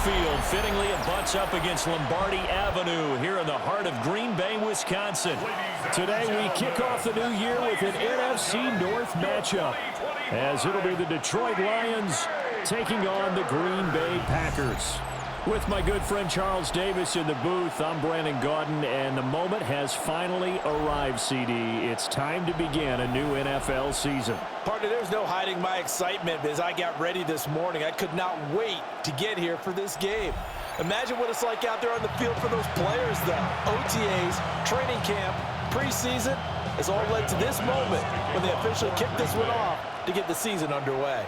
field. Fittingly, it butts up against Lombardi Avenue here in the heart of Green Bay, Wisconsin. Today, we kick off the new year with an NFC North matchup, as it'll be the Detroit Lions taking on the Green Bay Packers. With my good friend Charles Davis in the booth, I'm Brandon Gaudin, and the moment has finally arrived, CD. It's time to begin a new NFL season. Partner, there's no hiding my excitement as I got ready this morning. I could not wait to get here for this game. Imagine what it's like out there on the field for those players, though. OTAs, training camp, preseason has all led to this moment when they officially kick this one off to get the season underway.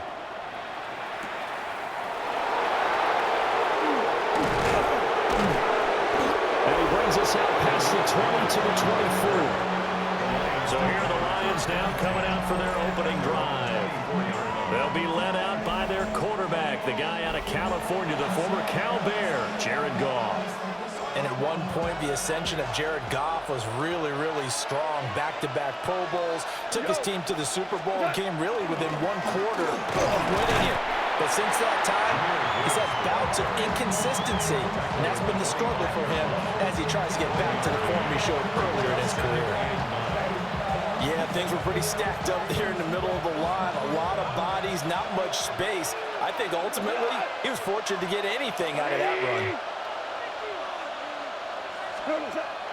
Brings us out past the 20 to the 24. So here are the Lions now coming out for their opening drive. They'll be led out by their quarterback, the guy out of California, the former Cal Bear, Jared Goff. And at one point, the ascension of Jared Goff was really, really strong. Back-to-back Pro Bowls, took his team to the Super Bowl, and came really within one quarter of winning it. But since that time, he's had bouts of inconsistency, and that's been the struggle for him as he tries to get back to the form he showed earlier in his career. Yeah, things were pretty stacked up there in the middle of the line. A lot of bodies, not much space. I think ultimately he was fortunate to get anything out of that run.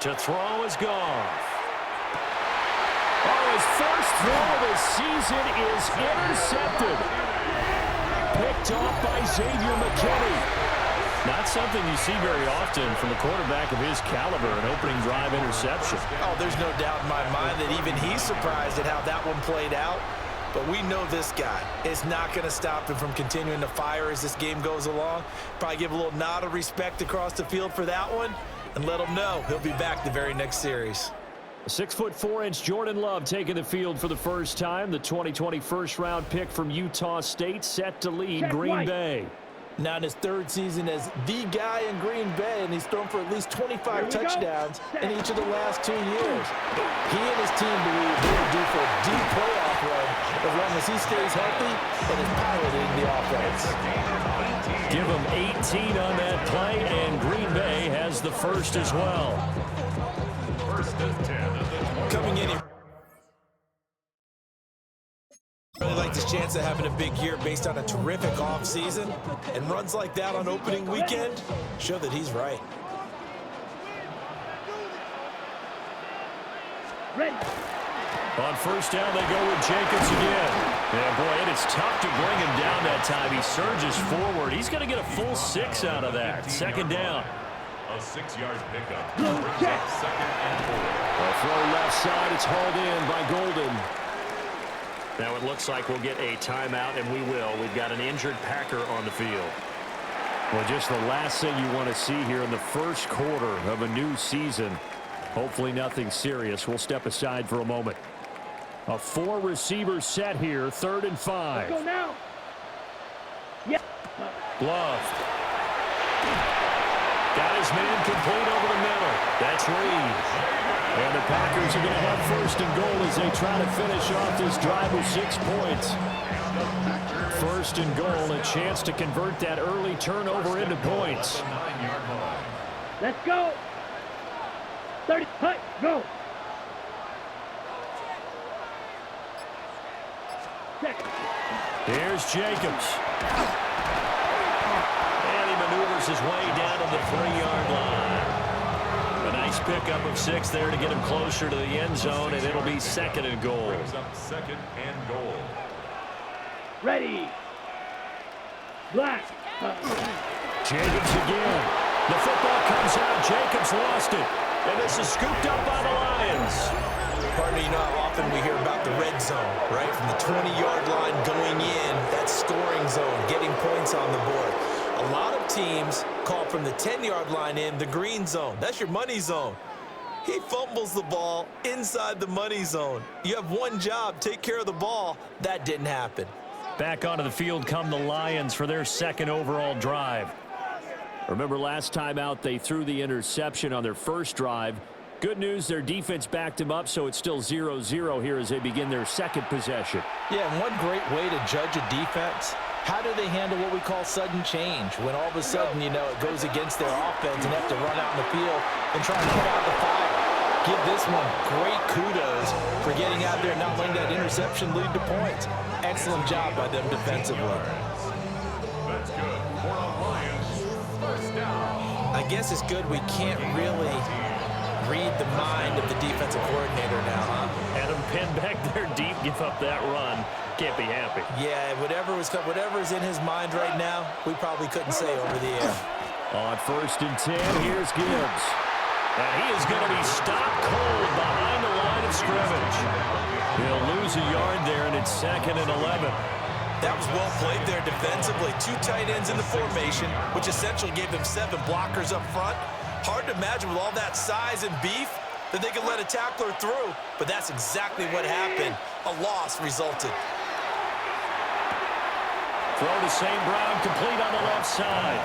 To throw is Goff. Oh, his first throw of the season is intercepted. Picked off by Xavier McKinney. Not something you see very often from a quarterback of his caliber, an opening drive interception. Oh, there's no doubt in my mind that even he's surprised at how that one played out. But we know this guy is not going to stop him from continuing to fire as this game goes along. Probably give a little nod of respect across the field for that one and let him know he'll be back the very next series. 6'4" Jordan Love taking the field for the first time. The 2020 first-round pick from Utah State set to lead Green Bay. Now in his third season as the guy in Green Bay, and he's thrown for at least 25 touchdowns in each of the last 2 years. He and his team believe they're due for a deep playoff run as long as he stays healthy and is piloting the offense. Give him 18 on that play, and Green Bay has the first as well. Coming in here. Really liked his chance of having a big year based on a terrific offseason, and runs like that on opening weekend show that he's right. Ready. On first down, they go with Jacobs again. Yeah, boy, and it's tough to bring him down that time. He surges forward. He's going to get a full 6 out of that. Second down. A 6-yard pickup. Brings up 2nd and 4. A throw left side. It's hauled in by Golden. Now it looks like we'll get a timeout, and we will. We've got an injured Packer on the field. Well, just the last thing you want to see here in the first quarter of a new season. Hopefully nothing serious. We'll step aside for a moment. A 4-receiver set here, 3rd and 5. Let's go now. Yeah. Love. Got his man complete over the middle. That's Reed. And the Packers are going to have 1st and goal as they try to finish off this drive with 6 points. 1st and goal, a chance to convert that early turnover into points. Let's go. 30, hut, go. Second. Here's Jacobs. And he maneuvers his way down to the 3-yard line. A nice pickup of 6 there to get him closer to the end zone, and it'll be 2nd and goal. Brings up 2nd and goal. Ready. Black. Jacobs again. The football comes out. Jacobs lost it. And this is scooped up by the Lions. Pardon me, you know how often we hear about the red zone, right? From the 20-yard line going in, that scoring zone, getting points on the board. A lot of teams call from the 10-yard line in the green zone. That's your money zone. He fumbles the ball inside the money zone. You have one job, take care of the ball. That didn't happen. Back onto the field come the Lions for their 2nd overall drive. Remember last time out they threw the interception on their first drive. Good news, their defense backed him up, so it's still 0-0 here as they begin their 2nd possession. Yeah, and one great way to judge a defense How do they handle what we call sudden change? When all of a sudden, you know, it goes against their offense and they have to run out in the field and try and put out the fire. Give this one great kudos for getting out there and not letting that interception lead to points. Excellent job by them defensively. That's good. For the Lions, first down. I guess it's good we can't really read the mind of the defensive coordinator now, huh? Had him pinned back there deep, give up that run. Can't be happy. Yeah, whatever's in his mind right now, we probably couldn't say over the air. On 1st and 10, here's Gibbs. And he is going to be stopped cold behind the line of scrimmage. He'll lose a yard there, and it's 2nd and 11. That was well played there defensively. 2 tight ends in the formation, which essentially gave them 7 blockers up front. Hard to imagine with all that size and beef that they could let a tackler through, but that's exactly what happened. A loss resulted. Throw to St. Brown, complete on the left side.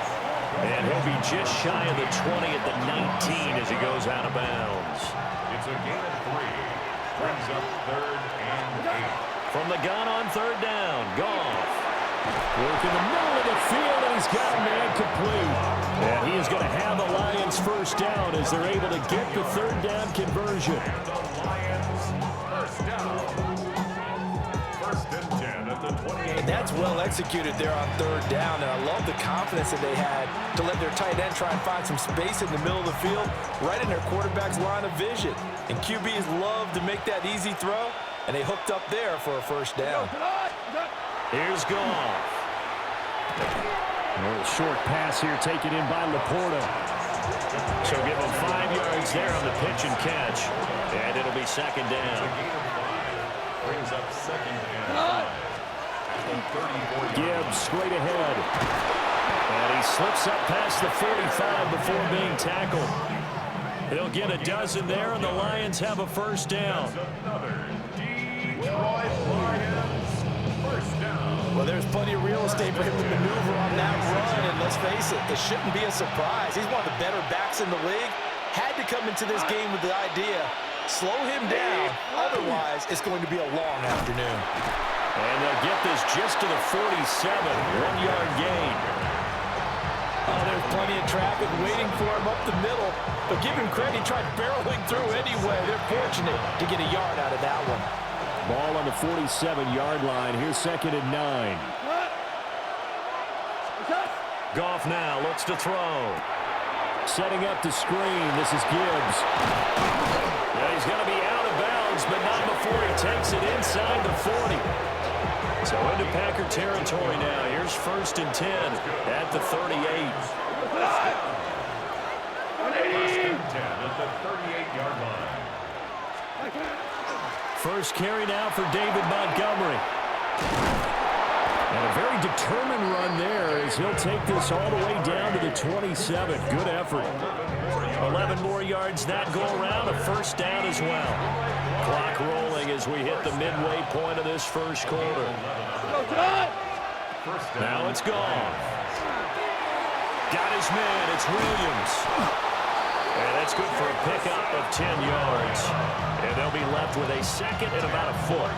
And he'll be just shy of the 20 at the 19 as he goes out of bounds. It's a gain of 3. Brings up 3rd and 8. From the gun on 3rd down, Goff. Work in the middle of the field, and he's got a man complete. And he is going to have the Lions first down as they're able to get the 3rd down conversion. The Lions, first down. 1st and 10 at the 28. And that's well executed there on 3rd down, and I love the confidence that they had to let their tight end try and find some space in the middle of the field, right in their quarterback's line of vision. And QBs love to make that easy throw, and they hooked up there for a first down. Here's Goff. A little short pass here taken in by Laporta. So give him 5 yards there on the pitch and catch. And it'll be 2nd down. Brings up 2nd and 5. Gibbs straight ahead. And he slips up past the 45 before being tackled. He'll get a dozen there, and the Lions have a first down. Another Detroit Lions first down. Well, there's plenty of real estate for him to maneuver on that run, and let's face it, it shouldn't be a surprise. He's one of the better backs in the league. Had to come into this game with the idea, slow him down, otherwise it's going to be a long afternoon. And they'll get this just to the 47, 1-yard gain. Oh, there's plenty of traffic waiting for him up the middle, but give him credit, he tried barreling through anyway. They're fortunate to get a yard out of that one. Ball on the 47-yard line. Here's 2nd and 9. Goff now looks to throw. Setting up the screen. This is Gibbs. Now he's going to be out of bounds, but not before he takes it inside the 40. So into Packer territory now. Here's 1st and 10 at the 38. 1st and 10 at the 38-yard line. First carry now for David Montgomery. And a very determined run there as he'll take this all the way down to the 27. Good effort. 11 more yards that go around, a first down as well. Clock rolling as we hit the midway point of this first quarter. Now it's Goff. Got his man, it's Williams. And that's good for a pickup of 10 yards. And they'll be left with a 2nd and about a foot.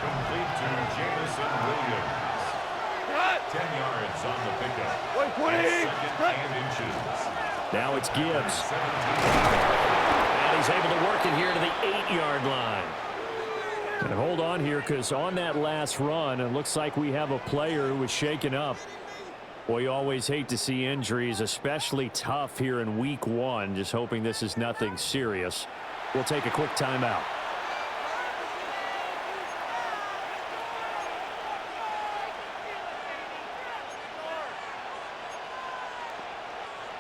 Complete to Jamison Williams. 10 yards on the pickup. 2nd and inches. Now it's Gibbs. And he's able to work it here to the 8-yard line. And hold on here, because on that last run, it looks like we have a player who was shaken up. Boy, you always hate to see injuries, especially tough here in week 1. Just hoping this is nothing serious. We'll take a quick timeout.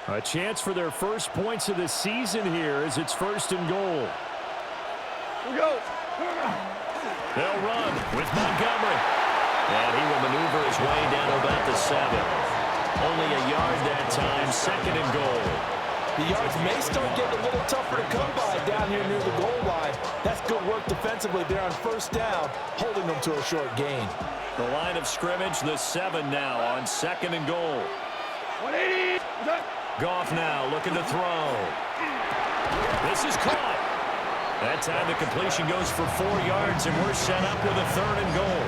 A chance for their first points of the season here as it's 1st and goal. They'll run with Montgomery. And he will maneuver his way down to about the 7. Only a yard that time, 2nd and goal. The yards may start getting a little tougher to come by down here near the goal line. That's good work defensively there on 1st down, holding them to a short gain. The line of scrimmage, the 7 now on 2nd and goal. 180. Goff now looking to throw. This is caught. That time the completion goes for 4 yards, and we're set up with a 3rd and goal.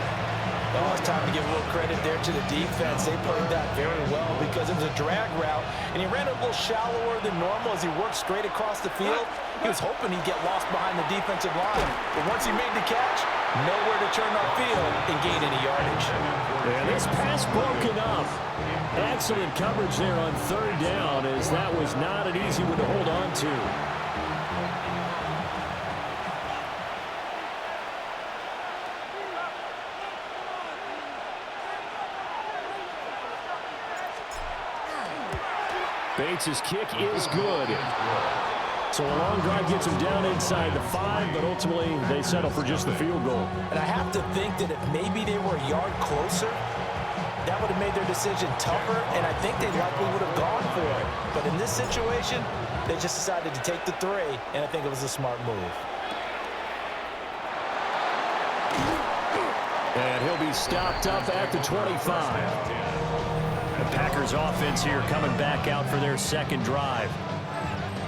Oh, it's time to give a little credit there to the defense. They played that very well because it was a drag route, and he ran a little shallower than normal as he worked straight across the field. He was hoping he'd get lost behind the defensive line, but once he made the catch, nowhere to turn upfield and gain any yardage. And this pass broken up. Excellent coverage there on third down, as that was not an easy one to hold on to. Bates' kick is good. So a long drive gets him down inside the 5, but ultimately they settle for just the field goal. And I have to think that if maybe they were a yard closer, that would have made their decision tougher, and I think they likely would have gone for it. But in this situation, they just decided to take the 3, and I think it was a smart move. And he'll be stopped up at the 25. The Packers offense here coming back out for their second drive.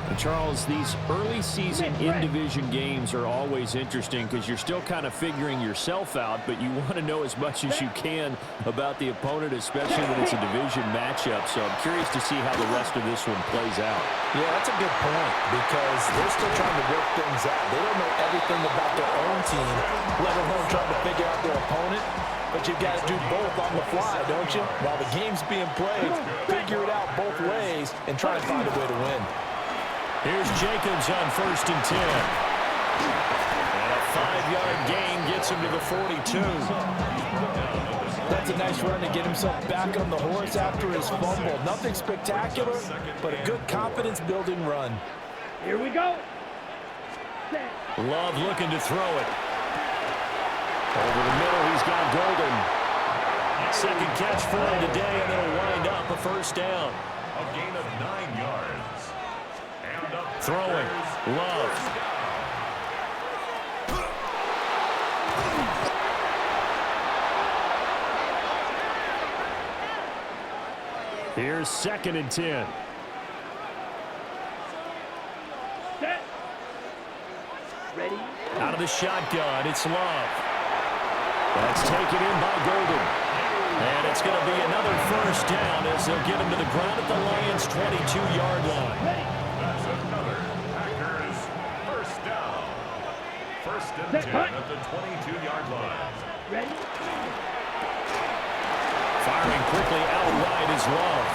And Charles, these early season in-division games are always interesting because you're still kind of figuring yourself out, but you want to know as much as you can about the opponent, especially when it's a division matchup. So I'm curious to see how the rest of this one plays out. Yeah, that's a good point because they're still trying to work things out. They don't know everything about their own team, let alone trying to figure out their opponent. But you've got to do both on the fly, don't you? While the game's being played, figure it out both ways and try and find a way to win. Here's Jacobs on 1st and 10. And a 5-yard gain gets him to the 42. That's a nice run to get himself back on the horse after his fumble. Nothing spectacular, but a good confidence-building run. Here we go. Love looking to throw it. Over the middle, he's got Golden. Second catch for him today, and it'll wind up a first down. A gain of 9 yards. And up Throwing. Love. Here's 2nd and 10. Set. Ready. Out of the shotgun, it's Love. That's taken in by Golden. And it's going to be another first down as they'll get him to the ground at the Lions' 22-yard line. That's another Packers first down. 1st and 10 at the 22-yard line. Ready. Firing quickly out wide is Love.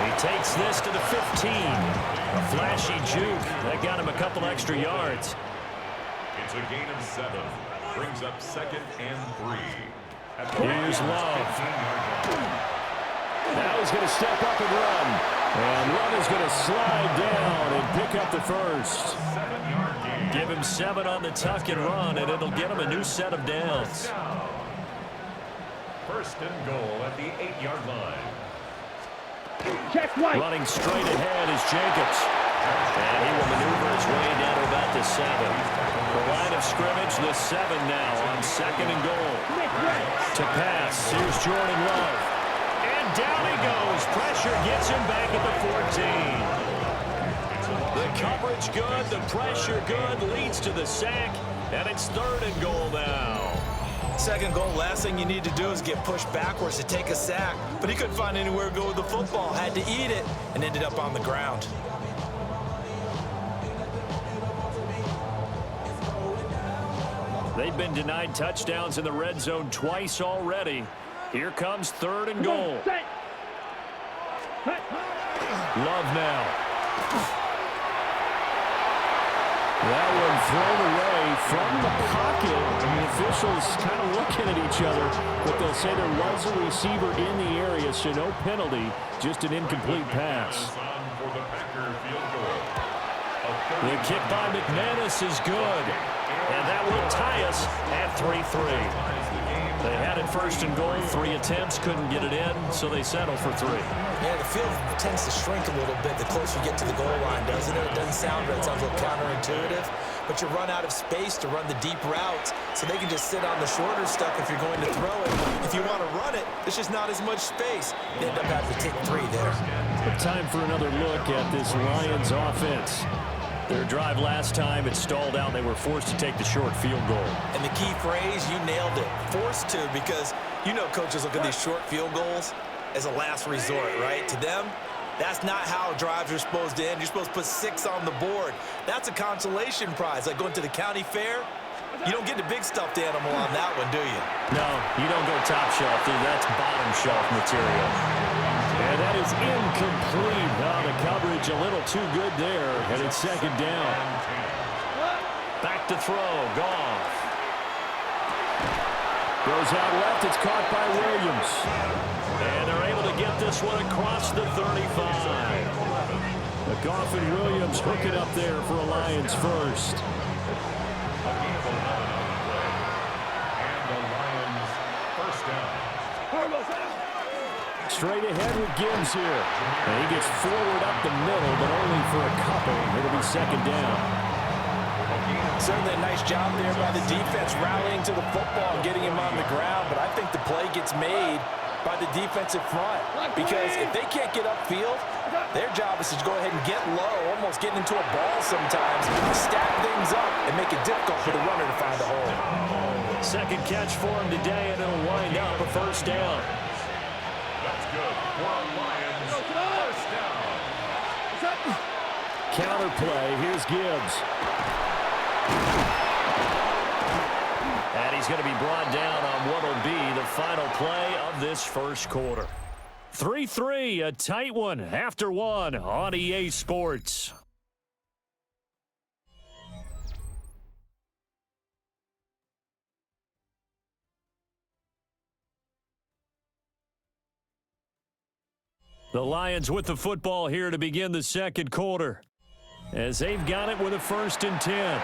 He takes this to the 15. A flashy juke. That got him a couple extra yards. It's a gain of 7. Brings up 2nd and 3. Here's Love. Now he's going to step up and run. And Love is going to slide down and pick up the first. 7-yard gain. Give him 7 on the tuck and run, and it'll get him a new set of downs. 1st and goal at the 8-yard line. Check right. Running straight ahead is Jacobs. And he will maneuver his way down to about the 7. The line of scrimmage, the 7 now on 2nd and goal. To pass, here's Jordan Love. And down he goes. Pressure gets him back at the 14. The coverage good, the pressure good, leads to the sack. And it's 3rd and goal now. 2nd goal, last thing you need to do is get pushed backwards to take a sack. But he couldn't find anywhere to go with the football, had to eat it, and ended up on the ground. They've been denied touchdowns in the red zone twice already. Here comes 3rd and goal. Love now. That one thrown away from the pocket. The officials kind of looking at each other, but they'll say there was a receiver in the area, so no penalty, just an incomplete pass. The kick by McManus is good, and that will tie us at 3-3. They had it 1st and goal, 3 attempts, couldn't get it in, so they settle for 3. Yeah, the field tends to shrink a little bit the closer you get to the goal line, doesn't it? It doesn't sound right. It sounds a little counterintuitive. But you run out of space to run the deep routes, so they can just sit on the shorter stuff if you're going to throw it. If you want to run it, there's just not as much space. They end up having to take 3 there. But time for another look at this Lions offense. Their drive last time, it stalled out. They were forced to take the short field goal. And the key phrase, you nailed it. Forced to, because You know coaches look at these short field goals as a last resort, right? To them, that's not how drives are supposed to end. You're supposed to put 6 on the board. That's a consolation prize. Like going to the county fair, you don't get the big stuffed animal on that one, do you? No, you don't go top shelf, dude. That's bottom shelf material. And that is incomplete. Oh, the coverage a little too good there, and it's second down. Back to throw, Goff. Goes out left, it's caught by Williams. And they're able to get this one across the 35. The Goff and Williams hooking up there for a Lions first. Straight ahead with Gibbs here. And he gets forward up the middle, but only for a couple. It'll be second down. Certainly a nice job there by the defense rallying to the football and getting him on the ground. But I think the play gets made by the defensive front. Because if they can't get upfield, their job is to go ahead and get low, almost get into a ball sometimes, stack things up, and make it difficult for the runner to find a hole. Second catch for him today, and it'll wind up a first down. That's good. Lions, first down. Counter play. Here's Gibbs. And he's going to be brought down on what will be the final play of this first quarter. 3-3, a tight one after one on EA Sports. The Lions with the football here to begin the second quarter, as they've got it with a 1st and 10.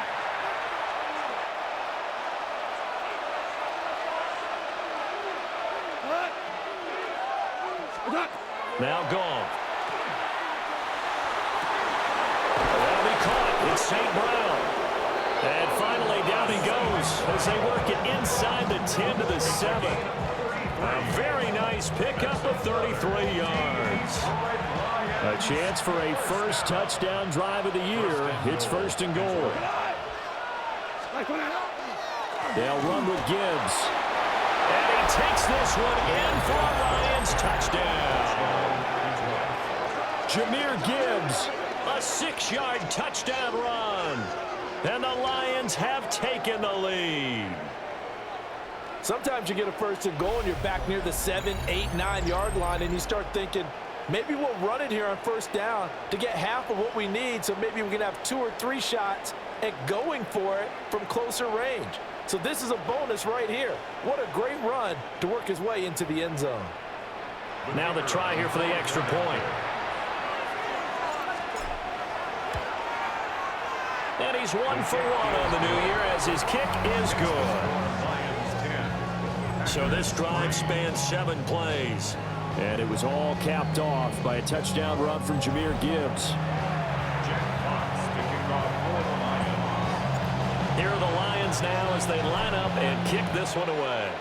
Now gone. That'll be caught. It's St. Brown. And finally down he goes as they work it inside the 10 to the 7. A very nice pickup of 33 yards. A chance for a first touchdown drive of the year. It's 1st and goal. They'll run with Gibbs. And he takes this one in for a Lions touchdown. Jahmyr Gibbs, a 6-yard touchdown run. And the Lions have taken the lead. Sometimes you get a 1st and goal and you're back near the 7, 8, 9-yard line and you start thinking, maybe we'll run it here on 1st down to get half of what we need, so maybe we can have 2 or 3 shots at going for it from closer range. So this is a bonus right here. What a great run to work his way into the end zone. Now the try here for the extra point. And he's 1 for 1 on the new year as his kick is good. So this drive spans 7 plays. And it was all capped off by a touchdown run from Jahmyr Gibbs. Here are the Lions now as they line up and kick this one away.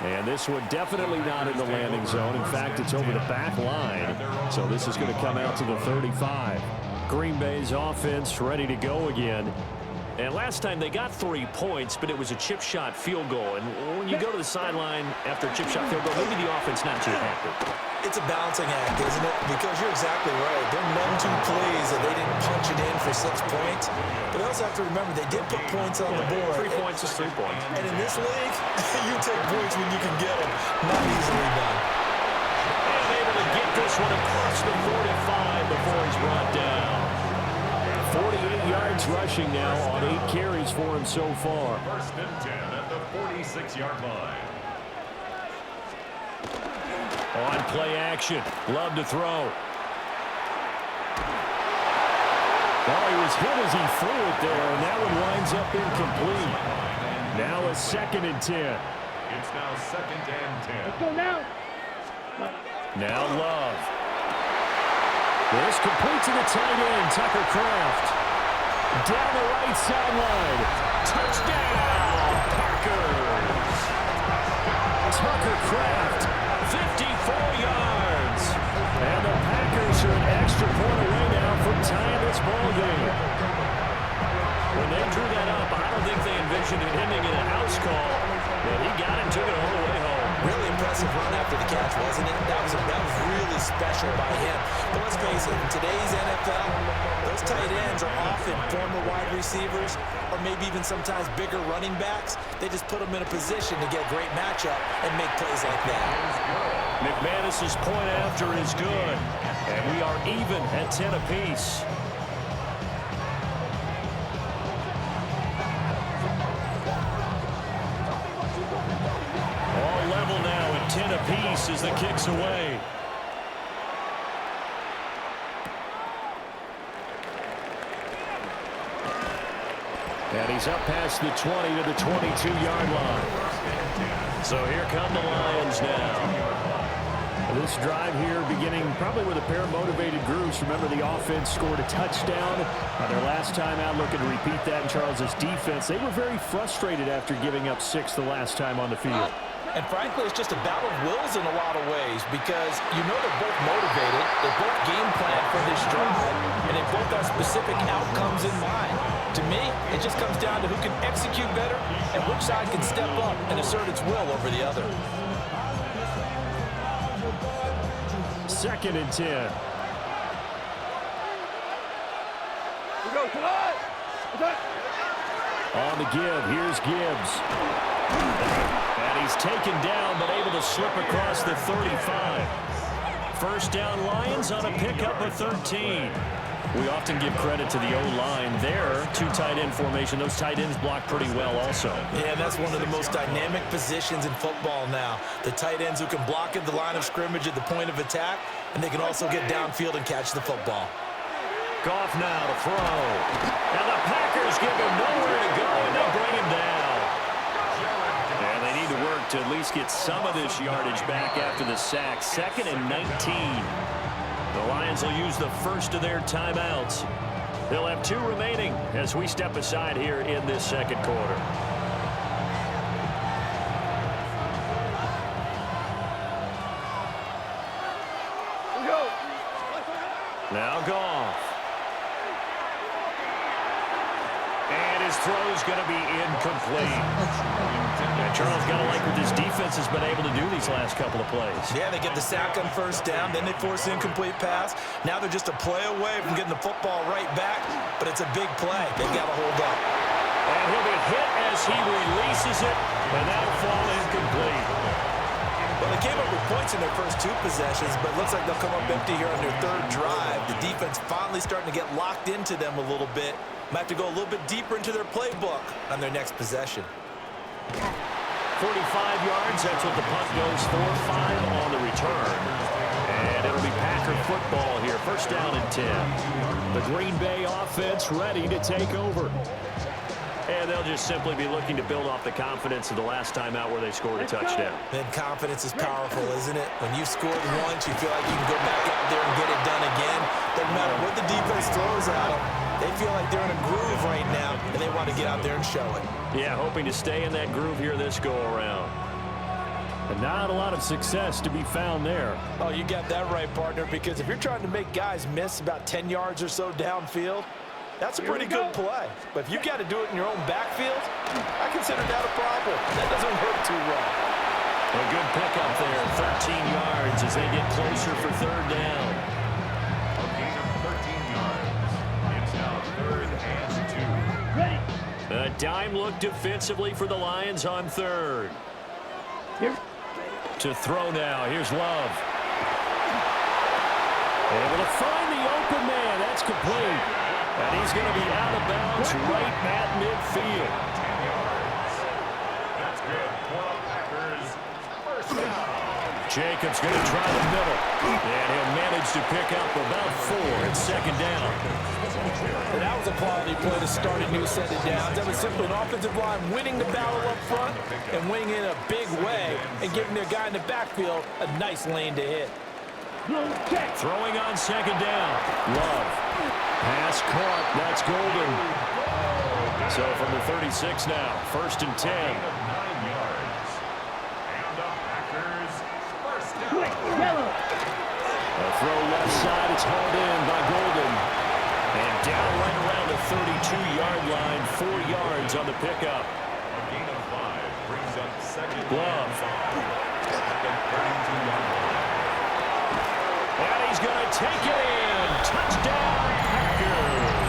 And this one definitely not in the landing zone. In fact, it's over the back line. So this is going to come out to the 35. Green Bay's offense ready to go again. And last time they got 3 points, but it was a chip shot field goal. And when you go to the sideline after a chip shot field goal, maybe the offense not too happy. It's a balancing act, isn't it? Because you're exactly right. There are none 2 plays that they didn't punch it in for 6 points. But you also have to remember they did put points on the board. 3 points is 3 points. And in this league, you take points when you can get them. Not easily done. And able to get this one across the 45 before he's brought down. 48 yards rushing now on 8 carries for him so far. 1st and 10 at the 46-yard line. On play action. Love to throw. Oh, he was hit as he threw it there, and that one winds up incomplete. Now a 2nd and 10. It's now 2nd and 10. Let's go now. Now Love. This complete to the tight end, Tucker Kraft. Down the right sideline. Touchdown, Packers. Tucker Kraft, 54 yards. And the Packers are an extra point away now from tying this ball game. When they drew that up, I don't think they envisioned it ending in a house call. got it, took it all the way home. Really impressive run after the catch, wasn't it? That was really special by him. But let's face it, in today's NFL, those tight ends are often former wide receivers or maybe even sometimes bigger running backs. They just put them in a position to get a great matchup and make plays like that. McManus's point after is good, and we are even at 10 apiece. All level now at 10 apiece as the kick's away. And he's up past the 20 to the 22-yard line. So here come the Lions now. This drive here beginning probably with a pair of motivated groups. Remember, the offense scored a touchdown on their last time out, looking to repeat that in Charles's defense. They were very frustrated after giving up 6 the last time on the field. And frankly, it's just a battle of wills in a lot of ways because you know they're both motivated, they both game plan for this drive, and they both have specific outcomes in mind. To me, it just comes down to who can execute better and which side can step up and assert its will over the other. 2nd and 10. On the give, here's Gibbs. And he's taken down, but able to slip across the 35. First down Lions on a pickup of 13. We often give credit to the O-line there. 2 tight end formation. Those tight ends block pretty well also. Yeah, that's one of the most dynamic positions in football now. The tight ends who can block at the line of scrimmage at the point of attack, and they can also get downfield and catch the football. Goff now to throw. And the Packers give him nowhere to go, and they bring him down. And they need to work to at least get some of this yardage back after the sack. 2nd and 19. The Lions will use the first of their timeouts. They'll have 2 remaining as we step aside here in this 2nd quarter. Now Goff. And his throw's going to be incomplete. And Charles got to like what this defense has been able to do these last couple of plays. Yeah, they get the sack on first down, then they force an incomplete pass. Now they're just a play away from getting the football right back, but it's a big play. They've got to hold up. And he'll be hit as he releases it, and that'll fall incomplete. Well, they came up with points in their first 2 possessions, but it looks like they'll come up empty here on their 3rd drive. The defense finally starting to get locked into them a little bit. Might have to go a little bit deeper into their playbook on their next possession. 45 yards, that's what the punt goes for. 5 on the return. And it'll be Packer football here. First down and 10. The Green Bay offense ready to take over. And they'll just simply be looking to build off the confidence of the last time out where they scored a touchdown. And confidence is powerful, isn't it? When you've scored once, you feel like you can go back out there and get it done again. Doesn't matter what the defense throws at them. They feel like they're in a groove right now, and they want to get out there and show it. Yeah, hoping to stay in that groove here this go-around. And not a lot of success to be found there. Oh, you got that right, partner, because if you're trying to make guys miss about 10 yards or so downfield, that's a pretty good play. But if you got to do it in your own backfield, I consider that a problem. That doesn't work too well. A good pickup there, 13 yards as they get closer for 3rd down. A gain of 13 yards. It's now 3rd and 2. A dime look defensively for the Lions on 3rd. Here. To throw now. Here's Love. Able to find the open man. That's complete. And he's going to be out of bounds right at midfield. 10 yards. That's good for the Packers. First down. Jacobs going to try the middle. And he'll manage to pick up about 4 at 2nd down. And that was a quality play to start a new set of downs. That was simply an offensive line winning the battle up front and winning in a big way and giving their guy in the backfield a nice lane to hit. Throwing on 2nd down. Love. Pass caught. That's Golden. So from the 36 now, 1st and 10. 9 yards. And the Packers first down. A throw left side. It's hauled in by Golden. And down right around the 32-yard line. 4 yards on the pickup. A gain of 5 brings up Glove. And he's going to take it in. Touchdown, Packers.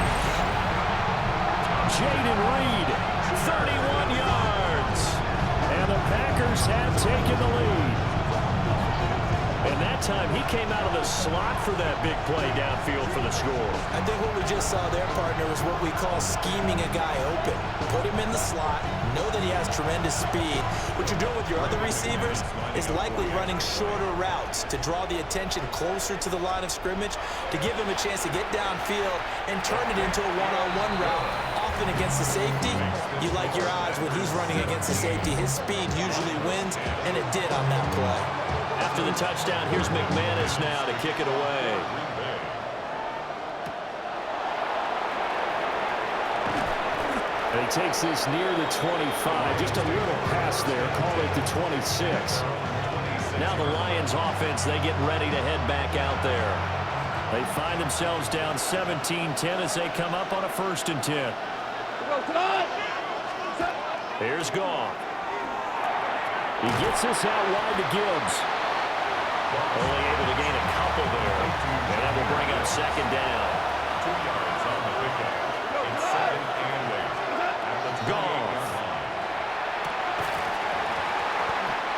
Jaden Reed, 31 yards. And the Packers have taken the lead. And that time, he came out of the slot for that big play downfield for the score. I think what we just saw there, partner, is what we call scheming a guy open. Put him in the slot, know that he has tremendous speed. What you're doing with your other receivers is likely running shorter routes to draw the attention closer to the line of scrimmage, to give him a chance to get downfield and turn it into a one-on-one route. Often against the safety, you like your odds when he's running against the safety. His speed usually wins, and it did on that play. After the touchdown, here's McManus now to kick it away. And he takes this near the 25. Just a little pass there. Call it the 26. Now the Lions offense, they get ready to head back out there. They find themselves down 17-10 as they come up on a 1st and 10. Here's Goff. He gets this out wide to Gibbs. Only able to gain a couple there. And that will bring up 2nd down. 2 yards on the pickup. It's 2nd and 8. Goff.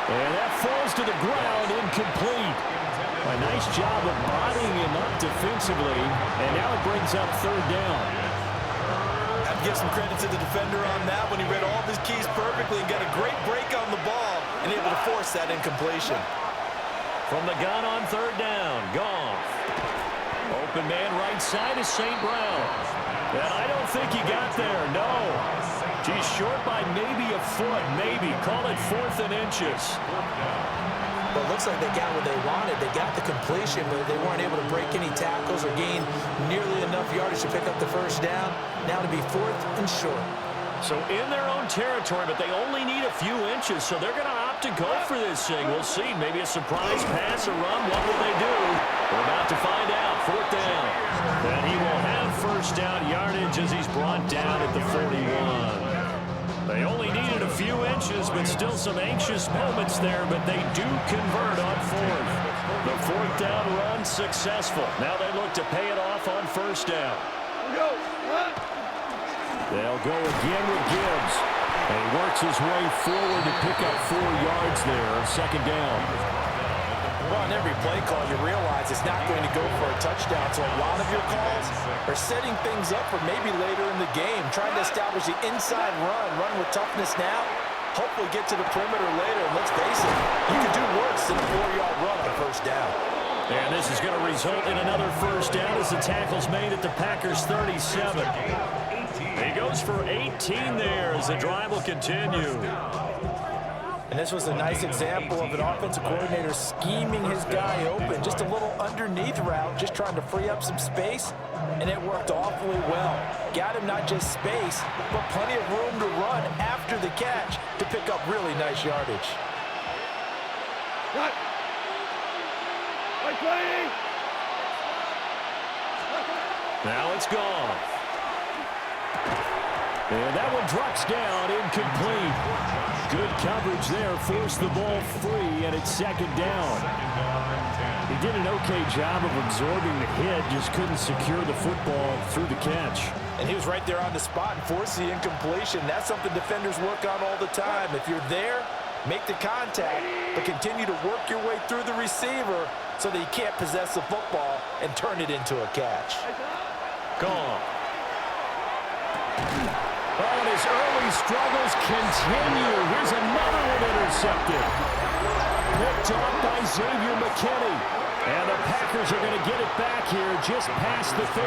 And that falls to the ground, incomplete. A nice job of bodying him up defensively. And now it brings up 3rd down. I'd give some credit to the defender on that when he read all of his keys perfectly and got a great break on the ball and able to force that incompletion. From the gun on 3rd down, Goff. Open man right side is St. Brown. And I don't think he got there, no. He's short by maybe a foot, maybe. Call it 4th and inches. Well, it looks like they got what they wanted. They got the completion, but they weren't able to break any tackles or gain nearly enough yardage to pick up the 1st down. Now to be 4th and short. So in their own territory, but they only need a few inches, so they're going to opt to go for this thing. We'll see. Maybe a surprise pass or run. What will they do? We're about to find out. 4th down. And he will have 1st down yardage as he's brought down at the 41. They only needed a few inches, but still some anxious moments there, but they do convert on 4th. The 4th down run successful. Now they look to pay it off on 1st down. They'll go again with Gibbs. And he works his way forward to pick up 4 yards there. 2nd down. Well, on every play call, you realize it's not going to go for a touchdown. So a lot of your calls are setting things up for maybe later in the game, trying to establish the inside run with toughness now. Hopefully get to the perimeter later. And let's face it, you can do worse than a 4-yard run on 1st down. And this is going to result in another 1st down as the tackle's made at the Packers' 37. He goes for 18 there as the drive will continue. And this was a nice example of an offensive coordinator scheming his guy open. Just a little underneath route, just trying to free up some space, and it worked awfully well. Got him not just space, but plenty of room to run after the catch to pick up really nice yardage. Cut. Now it's gone. And that one drops down, incomplete. Good coverage there, forced the ball free, and it's 2nd down. He did an okay job of absorbing the hit, just couldn't secure the football through the catch. And he was right there on the spot and forced the incompletion. That's something defenders work on all the time. If you're there, make the contact, but continue to work your way through the receiver so that he can't possess the football and turn it into a catch. Gone. Oh, and his early struggles continue. Here's another one intercepted. Picked off by Xavier McKinney. And the Packers are going to get it back here just past the 35.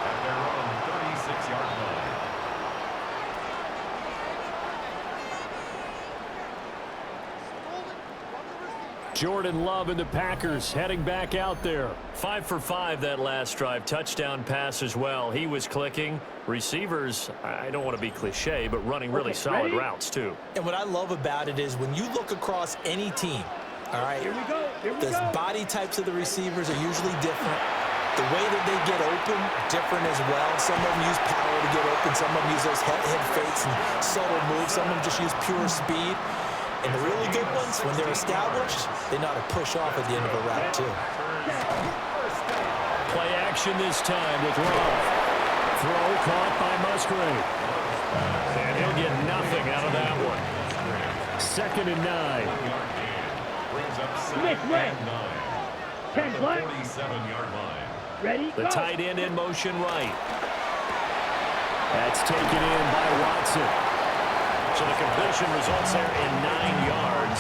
At their own 36-yard line. Jordan Love and the Packers heading back out there. 5 for 5 that last drive. Touchdown pass as well. He was clicking. Receivers, I don't want to be cliche, but running really solid routes too. And what I love about it is when you look across any team, all right, the body types of the receivers are usually different. the way that they get open, different as well. Some of them use power to get open. Some of them use those head fakes and subtle moves. Some of them just use pure speed. And the really good ones, when they're established, they know how to push off at the end of a route, too. Play action this time with Love. Throw caught by Musgrave. And he'll get nothing out of that one. 2nd and 9. Smith, right. 10 play. 47-yard line. Ready, The go. tight end in motion right. That's taken in by Watson. So the completion results there in 9 yards.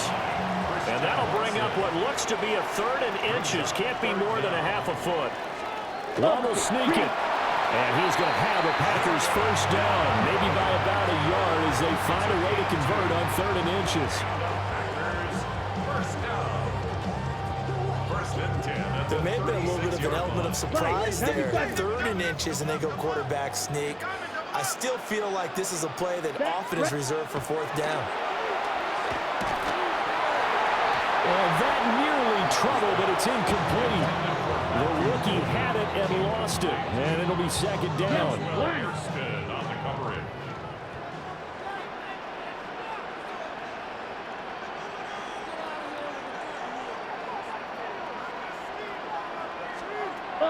And that'll bring up what looks to be a 3rd and inches. Can't be more than a half a foot. Love will sneak it. And he's going to have a Packers first down, maybe by about a yard as they find a way to convert on 3rd and inches. There may have been a little bit of an element of surprise there. 3rd and inches, and they go quarterback sneak. I still feel like this is a play that often is reserved for 4th down. Well, that nearly trouble, but it's incomplete. The rookie had it and lost it, and it'll be 2nd down. Understood on the coverage.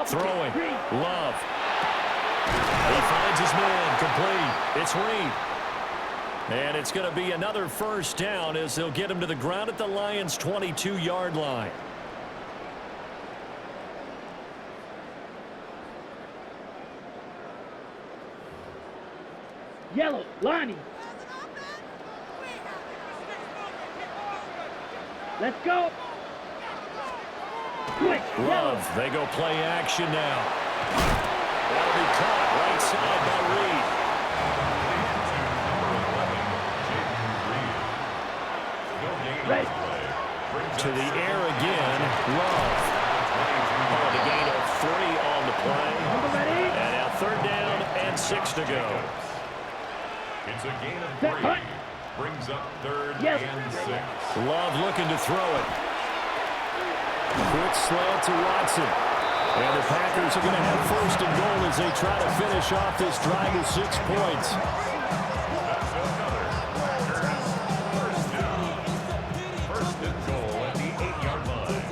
Throwing. Love. He finds his man. Complete. It's Reed. And it's going to be another first down as they'll get him to the ground at the Lions' 22-yard line. Yellow, Lonnie. Let's go. Quick, yellow. Love. They go play action now. That'll be caught right side by Reed. Ready. To the air again. Love. Oh, the gain of 3 on the play. Number ready. And now 3rd down and 6 to go. It's a gain of Set, 3. hut. Brings up 3rd Yes. and 6. Love looking to throw it. Quick slant to Watson. And the Packers are going to have 1st and goal as they try to finish off this drive with 6 points. That's another first down. 1st and goal at the 8-yard line.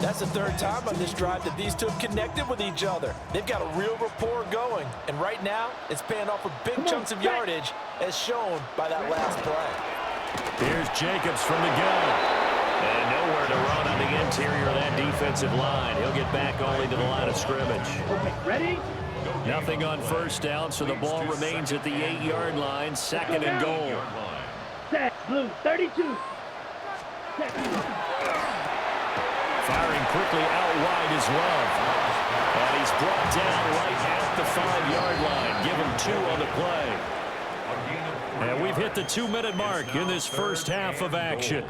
That's the 3rd time on this drive that these two have connected with each other. They've got a real rapport going. And right now, it's paying off with big chunks of yardage, as shown by that last play. Here's Jacobs from the gun. And nowhere to run on the interior of that defensive line. He'll get back only to the line of scrimmage. Okay, ready. Nothing on 1st down, so the ball remains at the 8-yard line. 2nd and goal. Set, blue, 32. Set. Firing quickly out wide is Love. And he's brought down right at the 5-yard line. Give him 2 on the play. And we've hit the 2-minute mark in this first half of action.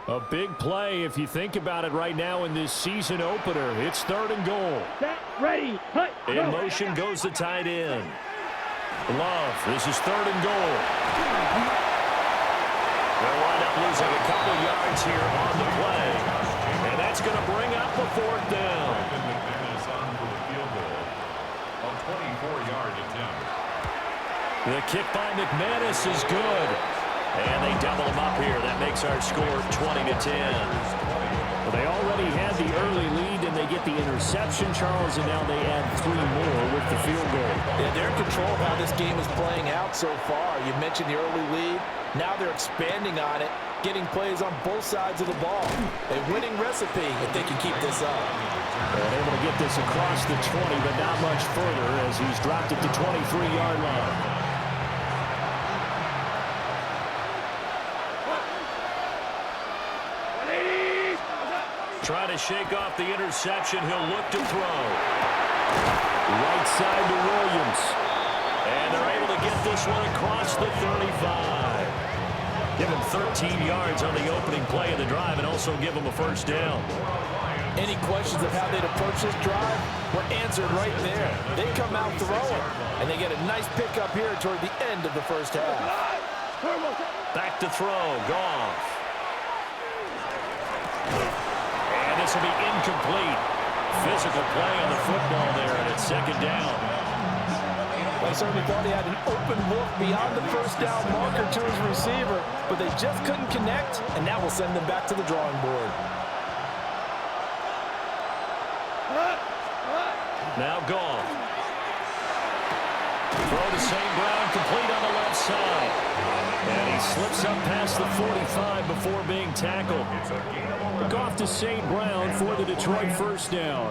A big play if you think about it right now in this season opener. It's 3rd and goal. Set, ready, hut, In go. motion goes the tight end. Love, this is 3rd and goal. They'll wind up losing a couple yards here on the play. And that's going to bring up the 4th down. McManus on for the field goal. A 24-yard attempt. The kick by McManus is good. And they double him up here. That makes our score 20-10. Well, they already had the early lead, and they get the interception, Charles, and now they add 3 more with the field goal. Yeah, they're in control of how this game is playing out so far. You mentioned the early lead. Now they're expanding on it, getting plays on both sides of the ball. A winning recipe if they can keep this up. They're able to get this across the 20, but not much further as he's dropped it to 23-yard line. Trying to shake off the interception. He'll look to throw. Right side to Williams. And they're able to get this one across the 35. Give him 13 yards on the opening play of the drive and also give him a first down. Any questions of how they'd approach this drive were answered right there. They come out throwing, and they get a nice pickup here toward the end of the first half. Back to throw. Goff. And this will be incomplete. Physical play on the football there, and it's second down. They certainly thought he had an open look beyond the first down marker to his receiver, but they just couldn't connect, and that will send them back to the drawing board. Now Goff. Throw to St. Brown, complete on the left side. And he slips up past the 45 before being tackled. Goff to St. Brown for the Detroit first down.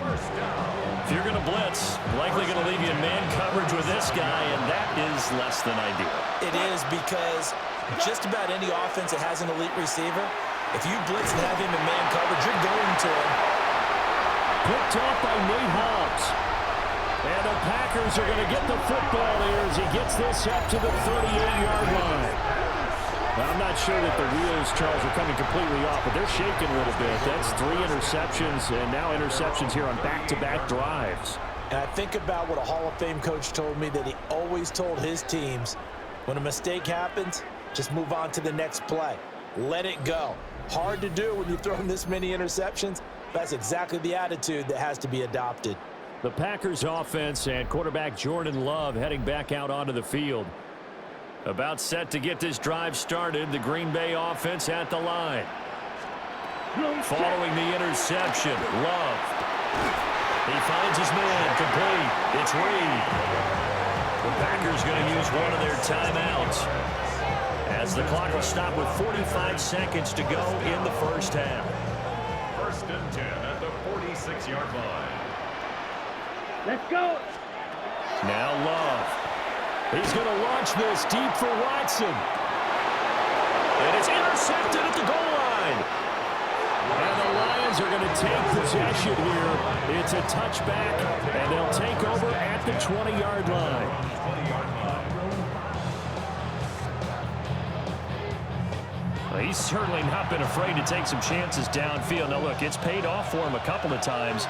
If you're going to blitz, likely going to leave you in man coverage with this guy, and that is less than ideal. It is, because just about any offense that has an elite receiver, if you blitz and have him in man coverage, you're going to him. Picked off by Nate Hobbs. And the Packers are going to get the football here as he gets this up to the 38-yard line. Now, I'm not sure that the wheels, Charles, are coming completely off, but they're shaking a little bit. That's 3 interceptions, and now interceptions here on back-to-back drives. And I think about what a Hall of Fame coach told me, that he always told his teams, when a mistake happens, just move on to the next play. Let it go. Hard to do when you've thrown this many interceptions. That's exactly the attitude that has to be adopted. The Packers offense and quarterback Jordan Love heading back out onto the field. About set to get this drive started, the Green Bay offense at the line. Following the interception, Love. He finds his man, complete. It's Reed. The Packers going to use one of their timeouts, as the clock will stop with 45 seconds to go in the first half. First and 10 at the 46-yard line. Let's go. Now Love. He's going to launch this deep for Watson. And it's intercepted at the goal line. And the Lions are going to take possession here. It's a touchback, and they'll take over at the 20-yard line. Well, he's certainly not been afraid to take some chances downfield. Now, look, it's paid off for him a couple of times.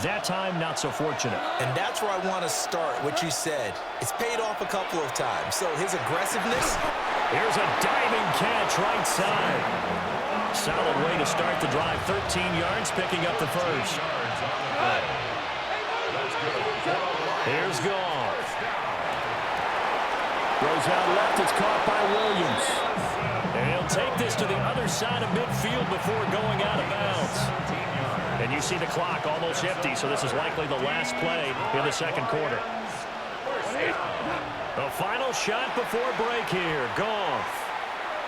That time, not so fortunate. And that's where I want to start, what you said. It's paid off a couple of times. So his aggressiveness. Here's a diving catch right side. Solid way to start the drive. 13 yards, picking up the first. Here's Goff. Goes out left. It's caught by Williams. And he'll take this to the other side of midfield before going out of bounds. And you see the clock almost empty, so this is likely the last play in the second quarter. The final shot before break here. Goff.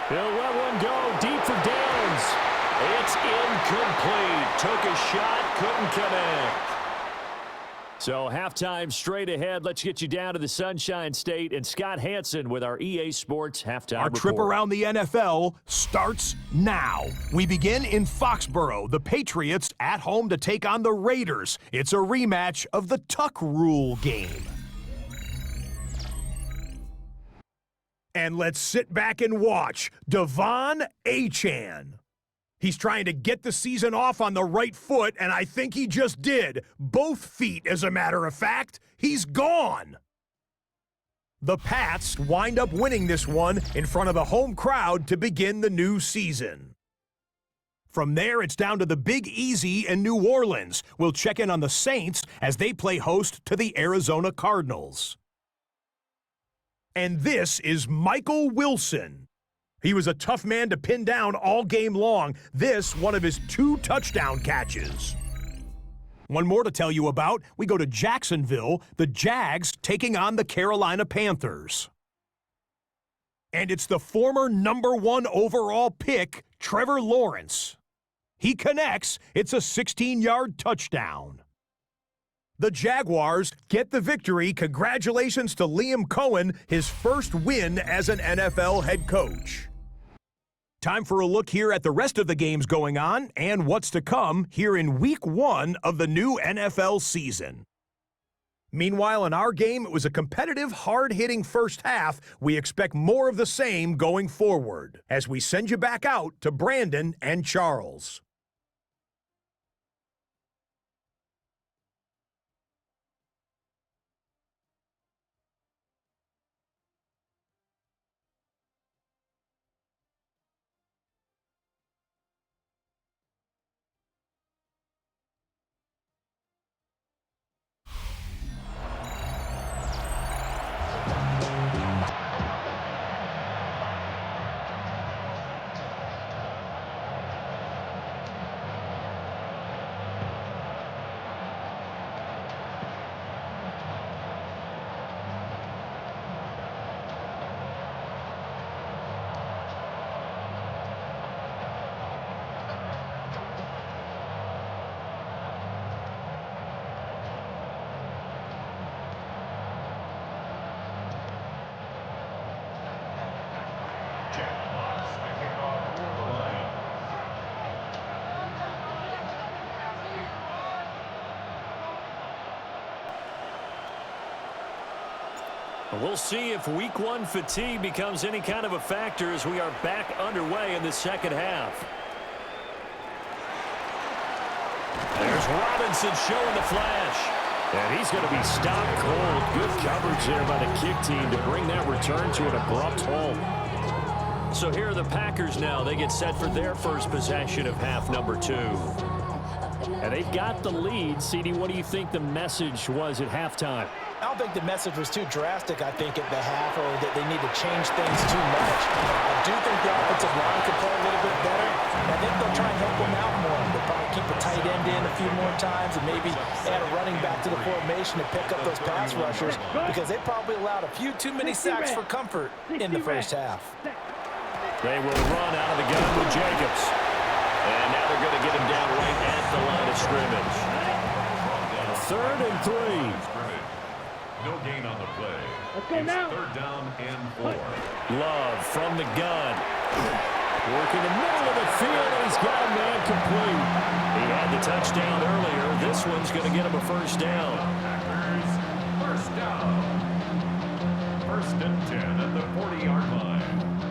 He'll let one go deep for Downs. It's incomplete. Took a shot, couldn't connect. So halftime straight ahead. Let's get you down to the Sunshine State and Scott Hansen with our EA Sports halftime Our report. trip around the NFL starts now. We begin in Foxborough. The Patriots at home to take on the Raiders. It's a rematch of the Tuck Rule game. And let's sit back and watch Devon Achane. He's trying to get the season off on the right foot, and I think he just did. Both feet, as a matter of fact. He's gone. The Pats wind up winning this one in front of the home crowd to begin the new season. From there, it's down to the Big Easy in New Orleans. We'll check in on the Saints as they play host to the Arizona Cardinals. And this is Michael Wilson. He was a tough man to pin down all game long. This, one of his 2 touchdown catches. One more to tell you about. We go to Jacksonville, the Jags taking on the Carolina Panthers. And it's the former #1 overall pick, Trevor Lawrence. He connects. It's a 16-yard touchdown. The Jaguars get the victory. Congratulations to Liam Cohen, his first win as an NFL head coach. Time for a look here at the rest of the games going on and what's to come here in Week 1 of the new NFL season. Meanwhile, in our game, it was a competitive, hard-hitting first half. We expect more of the same going forward as we send you back out to Brandon and Charles. And we'll see if week one fatigue becomes any kind of a factor as we are back underway in the second half. There's Robinson showing the flash. And he's going to be stopped cold. Good coverage there by the kick team to bring that return to an abrupt halt. So here are the Packers now. They get set for their first possession of half number 2. And they've got the lead. CD, what do you think the message was at halftime? I don't think the message was too drastic, I think, at the half, or that they need to change things too much. I do think the offensive line could play a little bit better. I think they'll try and help them out more. They'll probably keep a tight end in a few more times and maybe add a running back to the formation to pick up those pass rushers, because they probably allowed a few too many sacks for comfort in the first half. They will run out of the gun with Jacobs. And now they're going to get him down right at the line of scrimmage. 3rd and 3. No gain on the play. Let's go now. 3rd down and 4. Love from the gun. Working the middle of the field, and he's got a man complete. He had the touchdown earlier. This one's going to get him a first down. Packers, first down. 1st and 10 at the 40-yard line.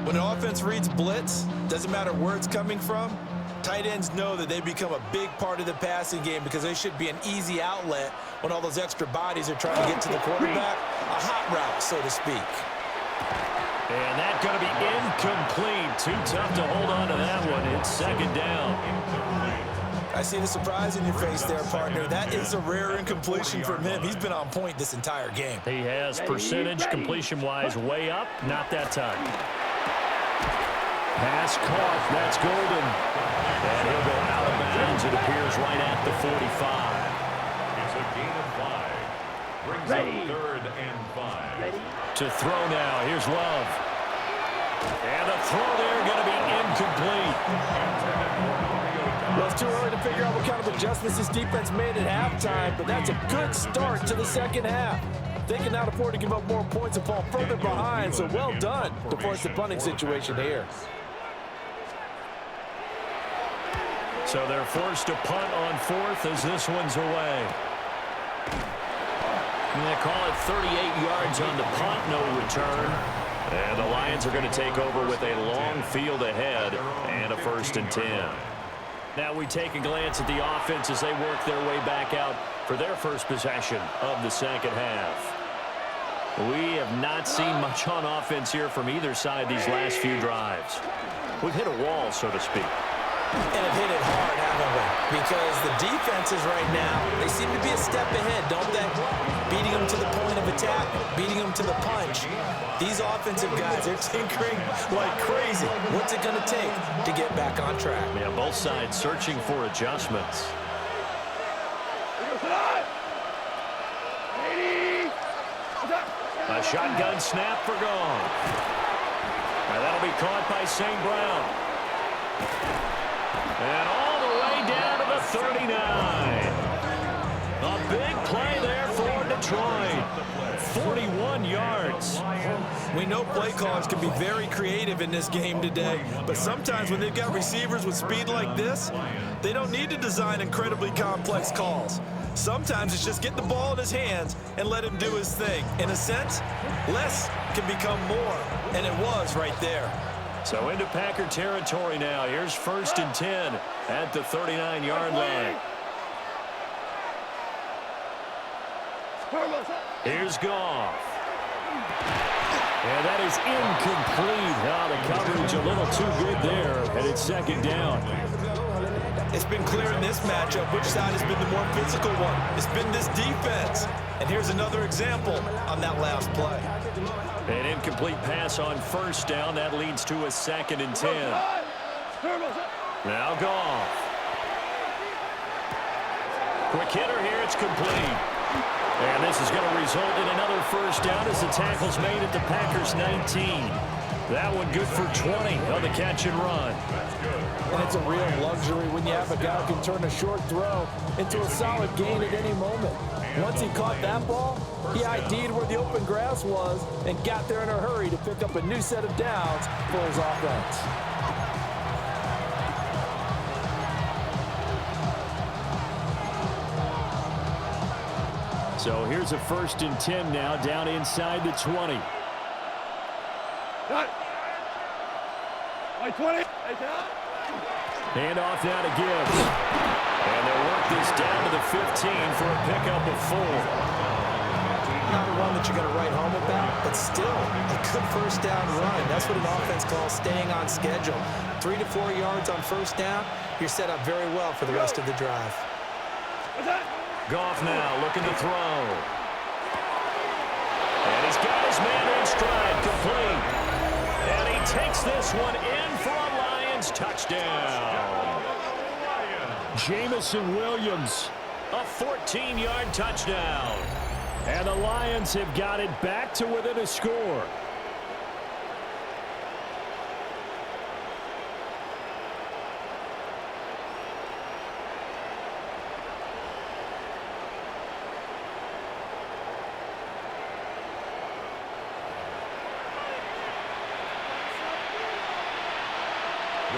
When an offense reads blitz, doesn't matter where it's coming from, tight ends know that they become a big part of the passing game because they should be an easy outlet when all those extra bodies are trying to get to the quarterback. A hot route, so to speak. And that's going to be incomplete. Too tough to hold on to that one. It's 2nd down. I see the surprise in your face there, partner. That is a rare incompletion from him. He's been on point this entire game. He has percentage completion-wise way up. Not that time. Pass caught. That's Golden. And he'll go out of bounds. It appears right at the 45. It's a gain of 5. Brings up 3rd and 5. To throw now. Here's Love. And the throw there going to be incomplete. Well, it's too early to figure out what kind of adjustments this defense made at halftime, but that's a good start to the second half. They can now afford to give up more points and fall further behind, so well done to force the punting situation here. So they're forced to punt on 4th as this one's away. And they call it 38 yards on the punt, no return. And the Lions are going to take over with a long field ahead and a 1st and 10. Now we take a glance at the offense as they work their way back out for their first possession of the second half. We have not seen much on offense here from either side these last few drives. We've hit a wall, so to speak. And have hit it hard, haven't we? Because the defenses right now, they seem to be a step ahead, don't they? Beating them to the point of attack, beating them to the punch. These offensive guys, they're tinkering like crazy. What's it going to take to get back on track? Yeah, both sides searching for adjustments. A shotgun snap for Goff. And that'll be caught by St. Brown. And all the way down to the 39. A big play there for Detroit. 41 yards. We know play callers can be very creative in this game today, but sometimes when they've got receivers with speed like this, they don't need to design incredibly complex calls. Sometimes it's just get the ball in his hands and let him do his thing. In a sense, less can become more, and it was right there. So into Packer territory now. Here's 1st and 10 at the 39-yard line. Here's Goff. And that is incomplete. The coverage a little too good there, and it's 2nd down. It's been clear in this matchup which side has been the more physical one. It's been this defense. And here's another example on that last play. An incomplete pass on 1st down. That leads to a 2nd and 10. Now Goff. Quick hitter here. It's complete. And this is going to result in another 1st down as the tackle's made at the Packers' 19. That one good for 20 on the catch and run. And it's a real luxury when you have a guy who can turn a short throw into a solid gain at any moment. Once he caught that ball, he ID'd where the open grass was and got there in a hurry to pick up a new set of downs for his offense. So here's a 1st and 10 now, down inside the 20. Handoff now to Gibbs. And they'll work this down to the 15 for a pickup of 4. Not the one that you're going to write home about, but still a good 1st down run. That's what an offense calls staying on schedule. 3 to 4 yards on 1st down, you're set up very well for the rest of the drive. Goff now looking to throw. And he's got his man in stride, complete. And he takes this one in for a Lions touchdown. Jamison Williams, a 14-yard touchdown. And the Lions have got it back to within a score.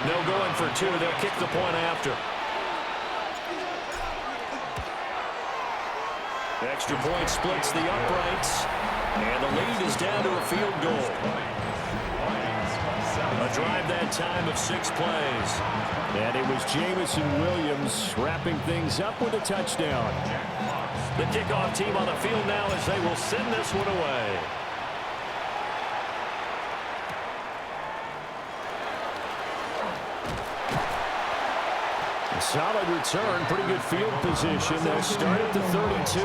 No going for 2. They'll kick the point after. Extra point splits the uprights. And the lead is down to a field goal. A drive that time of 6 plays. And it was Jamison Williams wrapping things up with a touchdown. The kickoff team on the field now as they will send this one away. Solid return, pretty good field position. They'll start at the 32.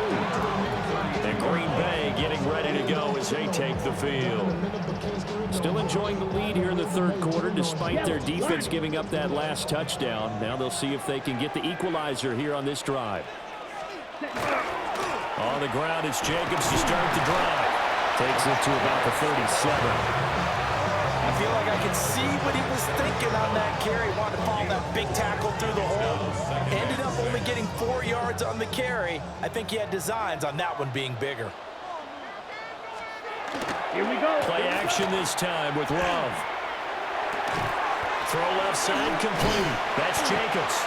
And Green Bay getting ready to go as they take the field. Still enjoying the lead here in the 3rd quarter despite their defense giving up that last touchdown. Now they'll see if they can get the equalizer here on this drive. On the ground, it's Jacobs to start the drive. Takes it to about the 37. I feel like I can see what he was thinking on that carry. Wanted to follow that big tackle through the hole. Ended up only getting 4 yards on the carry. I think he had designs on that one being bigger. Here we go. Play action this time with Love. Throw left side complete. That's Jacobs.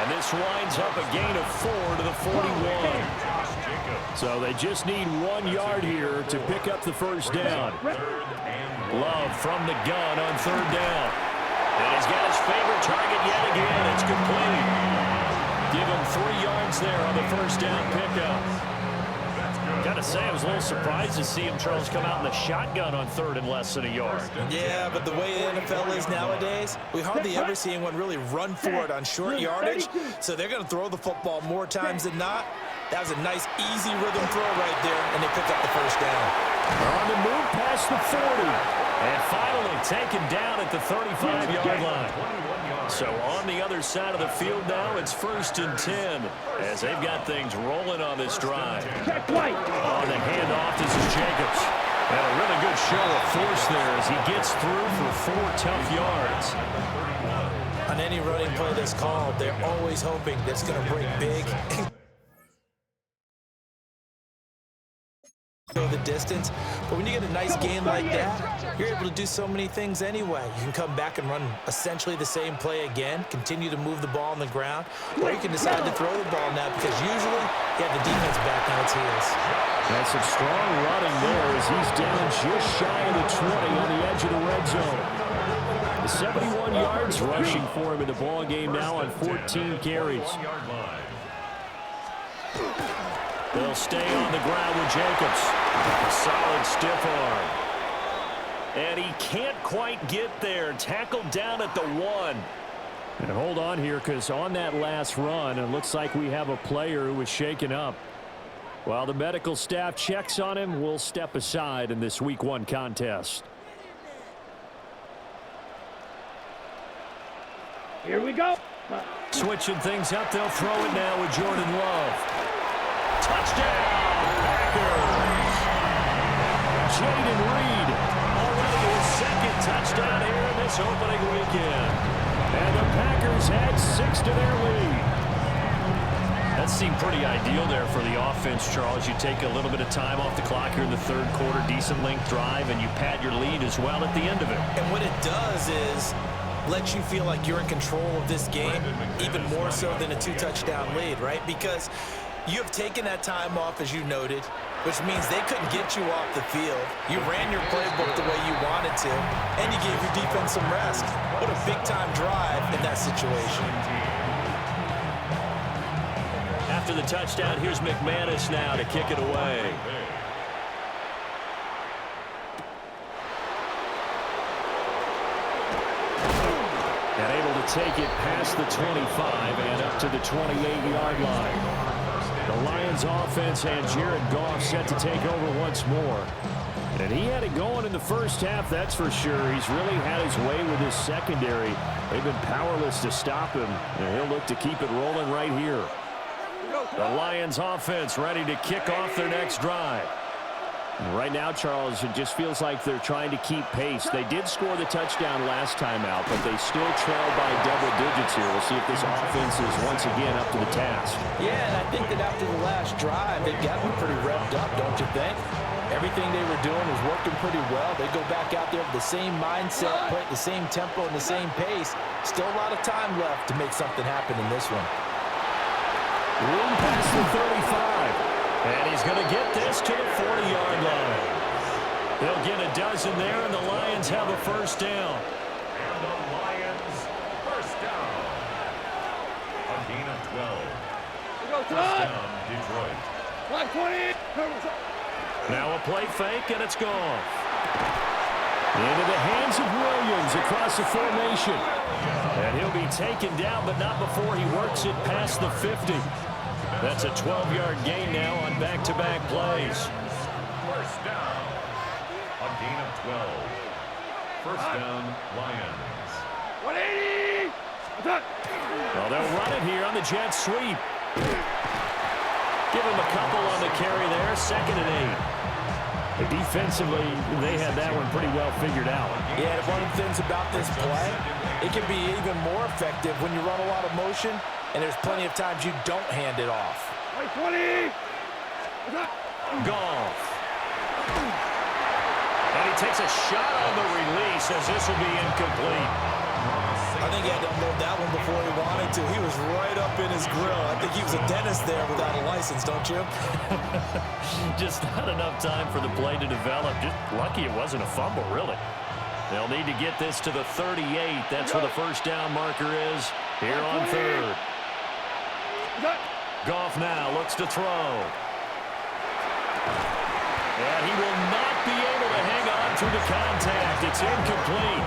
And this winds up a gain of 4 to the 41. So they just need 1 yard here to pick up the 1st down. Love from the gun on 3rd down. And he's got his favorite target yet again. It's complete. Give him 3 yards there on the 1st down pickup. Gotta say, I was a little surprised to see him, Charles, come out in the shotgun on 3rd and less than a yard. Yeah, but the way the NFL is nowadays, we hardly ever see anyone really run for it on short yardage. So they're going to throw the football more times than not. That was a nice, easy rhythm throw right there, and they pick up the 1st down. On the move past the 40. And finally taken down at the 35-yard line. So on the other side of the field now, it's 1st and 10 as they've got things rolling on this drive. On the handoff, this is Jacobs. And a really good show of force there as he gets through for 4 tough yards. On any running play that's called, they're always hoping that's going to break big and go the distance. But when you get a nice game like that, you're able to do so many things anyway. You can come back and run essentially the same play again, continue to move the ball on the ground, or you can decide to throw the ball now because usually you have the defense back on its heels. That's some strong running there as he's down just shy of the 20 on the edge of the red zone. The 71 yards rushing for him in the ball game now on 14 carries. They'll stay on the ground with Jacobs. A solid stiff arm. And he can't quite get there. Tackled down at the 1. And hold on here because on that last run, it looks like we have a player who was shaken up. While the medical staff checks on him, we'll step aside in this Week 1 contest. Here we go. Switching things up, they'll throw it now with Jordan Love. Touchdown, Packers! Jaden Reed already his 2nd touchdown here in this opening weekend. And the Packers add 6 to their lead. That seemed pretty ideal there for the offense, Charles. You take a little bit of time off the clock here in the 3rd quarter, decent length drive, and you pad your lead as well at the end of it. And what it does is let you feel like you're in control of this game, even more so than a 2-touchdown lead, right? Because You have taken that time off, as you noted, which means they couldn't get you off the field. You ran your playbook the way you wanted to, and you gave your defense some rest. What a big-time drive in that situation. After the touchdown, here's McManus now to kick it away. And able to take it past the 25 and up to the 28-yard line. The Lions offense and Jared Goff set to take over once more. And he had it going in the first half, that's for sure. He's really had his way with his secondary. They've been powerless to stop him, and he'll look to keep it rolling right here. The Lions offense ready to kick off their next drive. And right now, Charles, it just feels like they're trying to keep pace. They did score the touchdown last time out, but they still trail by double digits here. We'll see if this offense is once again up to the task. Yeah, and I think that after the last drive, they've gotten pretty revved up, don't you think? Everything they were doing was working pretty well. They go back out there with the same mindset, play at the same tempo and the same pace. Still a lot of time left to make something happen in this one. Room past the 35. And he's going to get this to the 40-yard line. They'll get a dozen there, and the Lions have a first down. And the Lions first down. A gain of 12. First down, Detroit. 20. Now a play fake, and it's gone. Into the hands of Williams across the formation. And he'll be taken down, but not before he works it past the 50. That's a 12-yard gain now on back-to-back plays. First down. A gain of 12. First down, Lions. 180. Well, they'll run it here on the jet sweep. Give him a couple on the carry there. 2nd and 8. Defensively, they had that one pretty well figured out. Yeah, one of the things about this play, it can be even more effective when you run a lot of motion, and there's plenty of times you don't hand it off. 20. Goff. And he takes a shot on the release as this will be incomplete. I think he had to unload that one before he wanted to. He was right up in his grill. I think he was a dentist there without a license, don't you? Just not enough time for the play to develop. Just lucky it wasn't a fumble, really. They'll need to get this to the 38. That's where the first down marker is here on 3rd. Goff now looks to throw. And he will not be able to hang on through the contact. It's incomplete.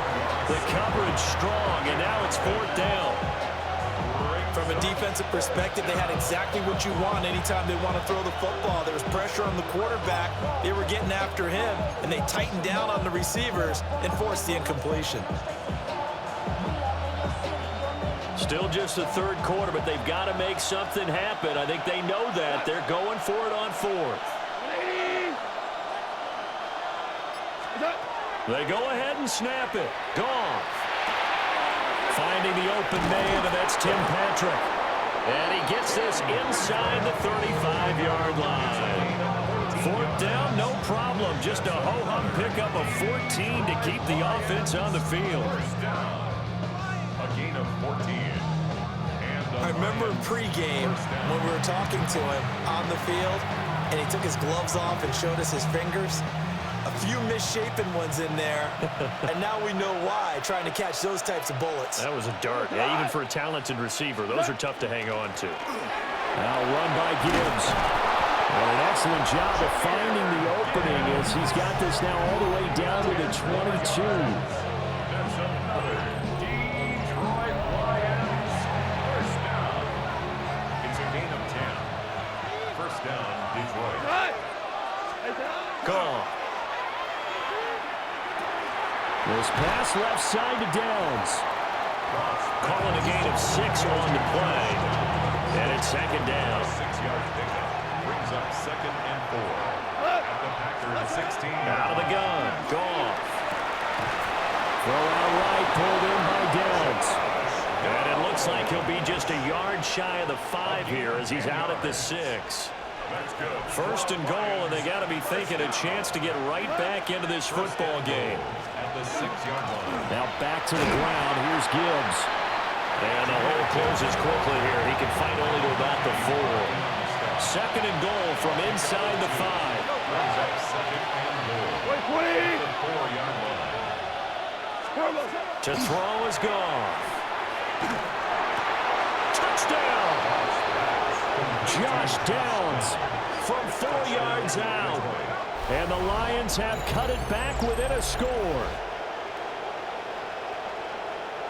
The coverage strong, and now it's 4th down. From a defensive perspective, they had exactly what you want anytime they want to throw the football. There was pressure on the quarterback. They were getting after him, and they tightened down on the receivers and forced the incompletion. Still just the 3rd quarter, but they've got to make something happen. I think they know that. They're going for it on 4th. They go ahead and snap it. Goff. Finding the open man, and that's Tim Patrick. And he gets this inside the 35-yard line. 4th down, no problem. Just a ho-hum pickup of 14 to keep the offense on the field. First down. A gain of 14. I remember pregame when we were talking to him on the field, and he took his gloves off and showed us his fingers. A few misshapen ones in there, and now we know why, trying to catch those types of bullets. That was a dart. Yeah, even for a talented receiver, those are tough to hang on to. Now run by Gibbs. And an excellent job of finding the opening as he's got this now all the way down to the 22. That's another Detroit Lions first down. It's a gain of 10. First down, Detroit. Goff. This pass left side to Downs. Calling a gain of 6 on the play. And it's 2nd down. 6-yard pickup brings up 2nd and 4. At the Packers 16. Out of the gun. Goff. Throw out right, pulled in by Downs. And it looks like he'll be just a yard shy of the 5 here as he's out at the 6. That's good. 1st and goal, and they got to be thinking a chance to get right back into this football game. At the 6-yard line. Now back to the ground. Here's Gibbs. And the hole closes quickly here. He can fight only to about the 4. Second and goal from inside the 5. Brings up second and goal. 20. The 4-yard line. To throw is Goff. Touchdown! Josh Downs from 4 yards out. And the Lions have cut it back within a score.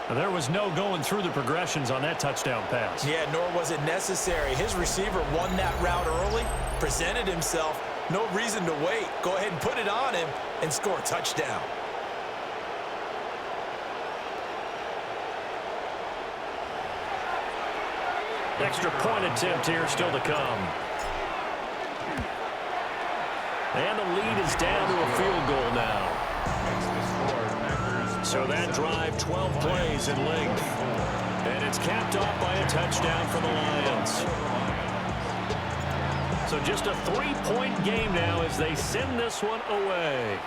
There was no going through the progressions on that touchdown pass. Yeah, nor was it necessary. His receiver won that route early, presented himself. No reason to wait. Go ahead and put it on him and score a touchdown. Extra point attempt here still to come. And the lead is down to a field goal now. So that drive, 12 plays in length. And it's capped off by a touchdown for the Lions. So just a 3-point game now as they send this one away.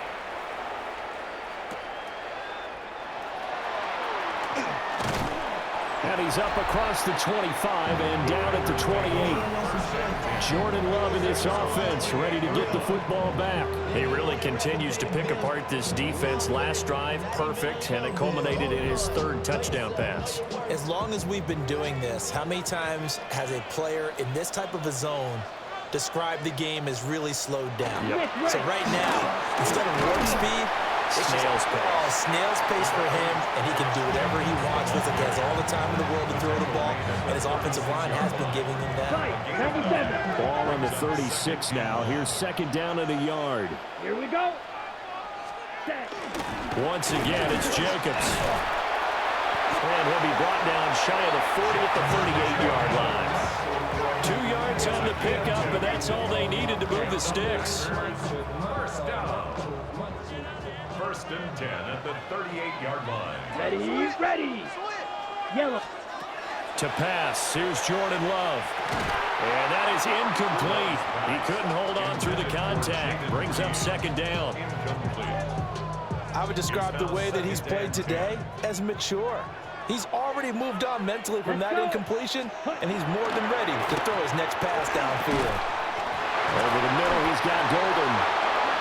And he's up across the 25 and down at the 28. Jordan Love in this offense ready to get the football back. He really continues to pick apart this defense. Last drive, perfect, and it culminated in his 3rd touchdown pass. As long as we've been doing this, how many times has a player in this type of a zone described the game as really slowed down? Yep. So right now, instead of warp speed, Snail's pace. Snail's pace for him, and he can do whatever he wants with it. He has all the time in the world to throw the ball, and his offensive line has been giving him that. Ball on the 36 now. Here's second down at a yard. Here we go. Set. Once again, it's Jacobs. And he'll be brought down shy of the 40 at the 38-yard line. 2 yards on the pickup, and that's all they needed to move the sticks. First down. First and 10 at the 38-yard line. Ready, ready. Yellow. To pass, here's Jordan Love. And that is incomplete. He couldn't hold on through the contact. Brings up second down. I would describe the way that he's played today as mature. He's already moved on mentally from that incompletion, and he's more than ready to throw his next pass downfield. Over the middle, he's got Golden.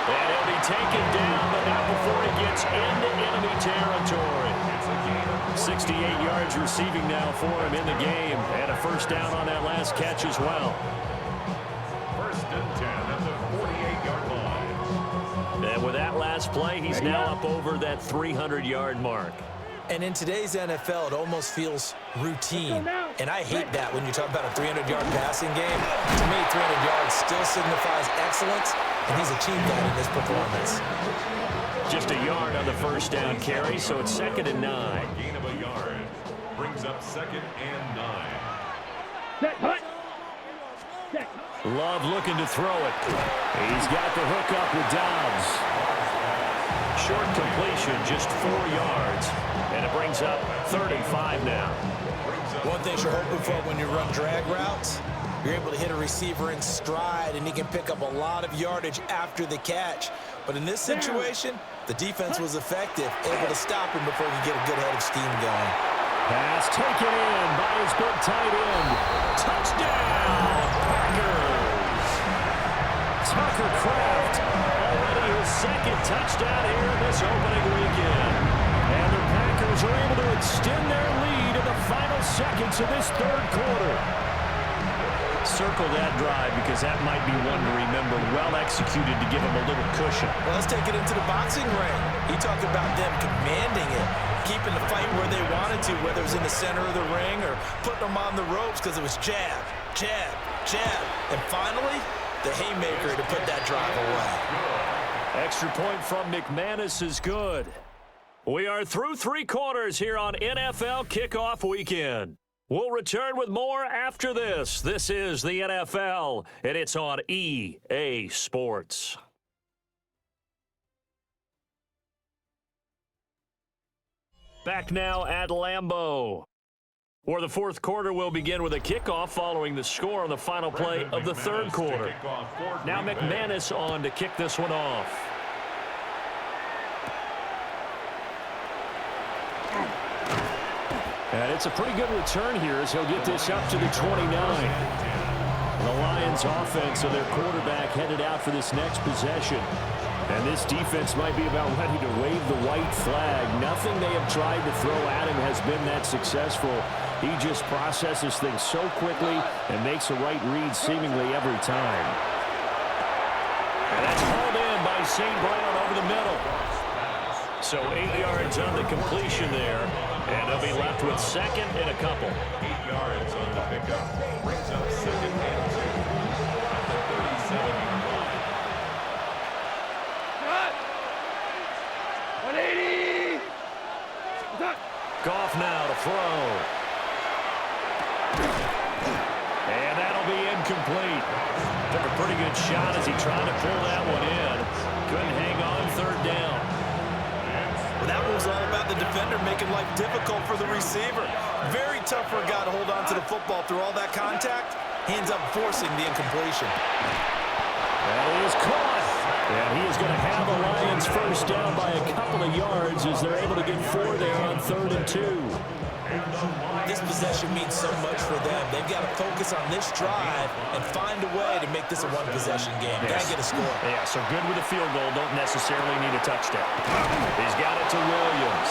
And he'll be taken down, but not before he gets into enemy territory. 68 yards receiving now for him in the game. And a first down on that last catch as well. First and 10 at the 48-yard line. And with that last play, he's now up over that 300-yard mark. And in today's NFL, it almost feels routine. And I hate that when you talk about a 300-yard passing game. To me, 300 yards still signifies excellence, and he's achieved that in this performance. Just a yard on the first down carry, so it's second and 9. Gain of a yard. Brings up second and 9. Set, hut. Set. Love looking to throw it. He's got the hook up with Dobbs. Short completion, just 4 yards. And it brings up 35 now. One thing you're hoping for when you run drag routes, you're able to hit a receiver in stride, and he can pick up a lot of yardage after the catch. But in this situation, the defense was effective, able to stop him before he could get a good head of steam going. Pass taken in by his big tight end. Touchdown, Packers! Tucker Kraft already his second touchdown here in this opening weekend. And the Packers are able to extend their lead in the final seconds of this 3rd quarter. Circle that drive because that might be one to remember. Well executed to give him a little cushion. Well, let's take it into the boxing ring. He talked about them commanding it, keeping the fight where they wanted to, whether it was in the center of the ring or putting them on the ropes because it was jab, jab, jab. And finally, the haymaker to put that drive away. Extra point from McManus is good. We are through 3 quarters here on NFL Kickoff Weekend. We'll return with more after this. This is the NFL, and it's on EA Sports. Back now at Lambeau, where the 4th quarter will begin with a kickoff following the score on the final play of the 3rd quarter. Now McManus on to kick this one off. And it's a pretty good return here as he'll get this up to the 29. The Lions offense and their quarterback headed out for this next possession. And this defense might be about ready to wave the white flag. Nothing they have tried to throw at him has been that successful. He just processes things so quickly and makes the right read seemingly every time. And that's hauled in by St. Brown over the middle. So 8 yards on the completion there. And they'll be left with second and a couple. 8 yards on the pickup. Brings up second and 2 at the 37-yard line. 180. Goff now to throw. And that'll be incomplete. Took a pretty good shot as he tried to pull that one in. Couldn't hang on third down. Well, that was all about the defender making life difficult for the receiver. Very tough for a guy to hold on to the football through all that contact. Hands up forcing the incompletion. That is caught. And he is going to have the Lions first down by a couple of yards as they're able to get 4 there on 3rd and 2. This possession means so much for them. They've got to focus on this drive and find a way to make this a one-possession game. Yes. Got to get a score. Yeah, so good with a field goal. Don't necessarily need a touchdown. He's got it to Williams.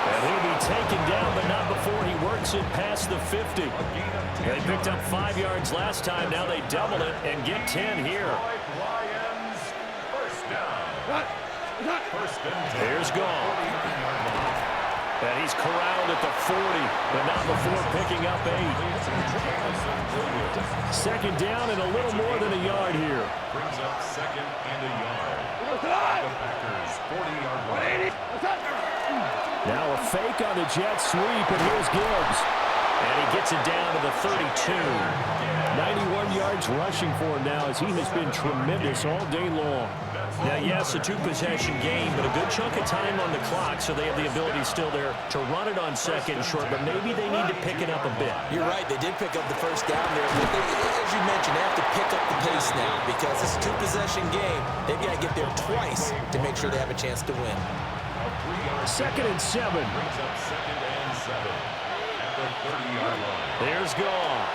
And he'll be taken down, but not before he works it past the 50. They picked up 5 yards last time. Now they double it and get 10 here. Lions, first down. First and 10. Here's Goff. And he's corralled at the 40, but not before picking up 8. Second down and a little more than a yard here. Brings up second and a yard. The Packers, 40-yard line. Now a fake on the jet sweep, and here's Gibbs. And he gets it down to the 32. 91 yards rushing for him now as he has been tremendous all day long. Now, yes, a 2-possession game, but a good chunk of time on the clock, so they have the ability still there to run it on second and short, but maybe they need to pick it up a bit. You're right. They did pick up the first down there. But they, as you mentioned, they have to pick up the pace now because it's a 2-possession game. They've got to get there twice to make sure they have a chance to win. Second and 7. Brings up second and 7 at the 30-yard line. There's Goff.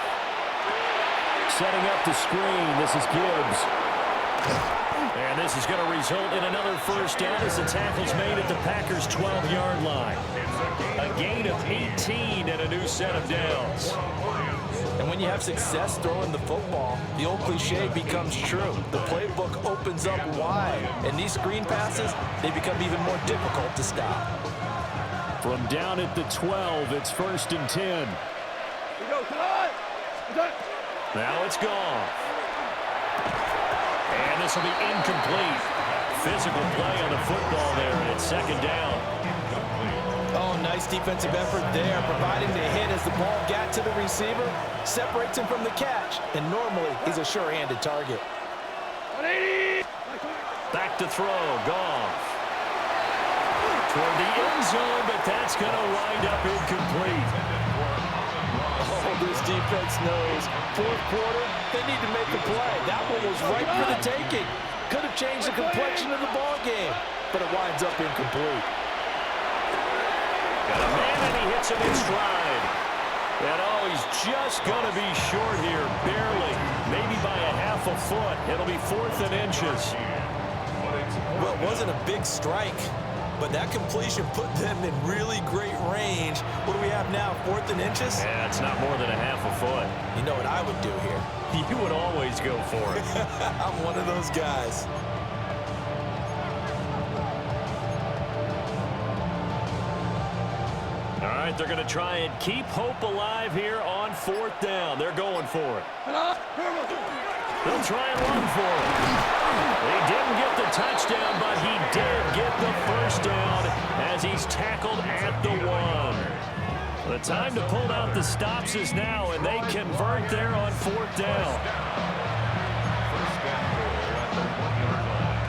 Setting up the screen. This is Gibbs. And this is going to result in another first down as the tackle's made at the Packers' 12-yard line. A gain of 18 and a new set of downs. And when you have success throwing the football, the old cliche becomes true. The playbook opens up wide. And these screen passes, they become even more difficult to stop. From down at the 12, it's 1st and 10. Now it's Goff. And this will be incomplete. Physical play on the football there, and it's second down. Oh, nice defensive effort there, providing the hit as the ball got to the receiver, separates him from the catch, and normally he's a sure-handed target. 180. Back to throw, Goff. Toward the end zone, but that's going to wind up incomplete. Oh, this defense knows. 4th quarter, they need to make a play. That one was right for the taking. Could have changed the complexion of the ball game, but it winds up incomplete. Got a man, and he hits him in stride. And oh, he's just going to be short here, barely, maybe by a half a foot. It'll be 4th and inches. Well, it wasn't a big strike, but that completion put them in really great range. What do we have now, 4th and inches? Yeah, it's not more than a half a foot. You know what I would do here? You would always go for it. I'm one of those guys. All right, they're going to try and keep hope alive here on 4th down. They're going for it. They'll try and run for it. He didn't get the touchdown, but he did get the first down as he's tackled at the 1. The time to pull out the stops is now, and they convert there on 4th down. First and 4 at the 1-yard line.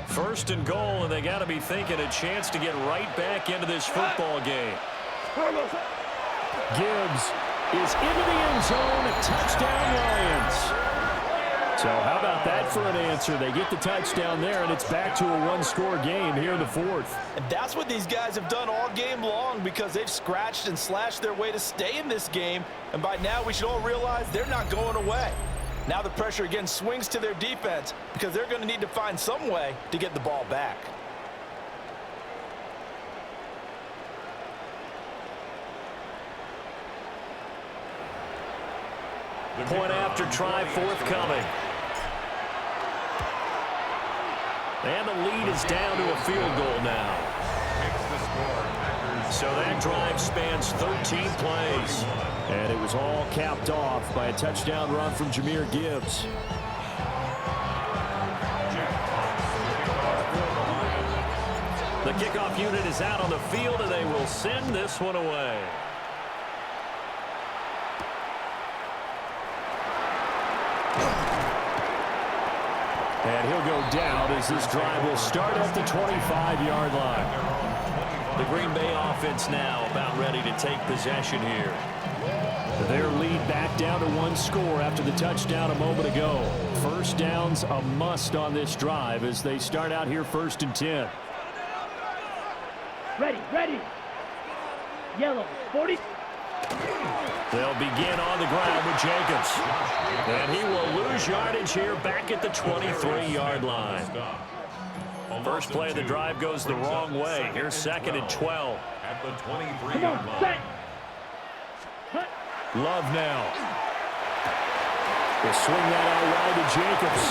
First and goal, and they got to be thinking a chance to get right back into this football game. Gibbs is into the end zone. Touchdown, Lions. So how about that for an answer? They get the touchdown there, and it's back to a one-score game here in the fourth. And that's what these guys have done all game long because they've scratched and slashed their way to stay in this game. And by now, we should all realize they're not going away. Now the pressure again swings to their defense because they're going to need to find some way to get the ball back. Point after try forthcoming. And the lead is down to a field goal now. So that drive spans 13 plays. And it was all capped off by a touchdown run from Jahmyr Gibbs. The kickoff unit is out on the field, and they will send this one away. And he'll go down as this drive will start at the 25-yard line. The Green Bay offense now about ready to take possession here. Their lead back down to one score after the touchdown a moment ago. First down's a must on this drive as they start out here 1st and 10. Ready. Yellow, 40. They'll begin on the ground with Jacobs. And he will lose yardage here back at the 23-yard line. First play of the drive goes the wrong way. Here's 2nd and 12. At the 23-yard line. Love now. They swing that out wide to Jacobs.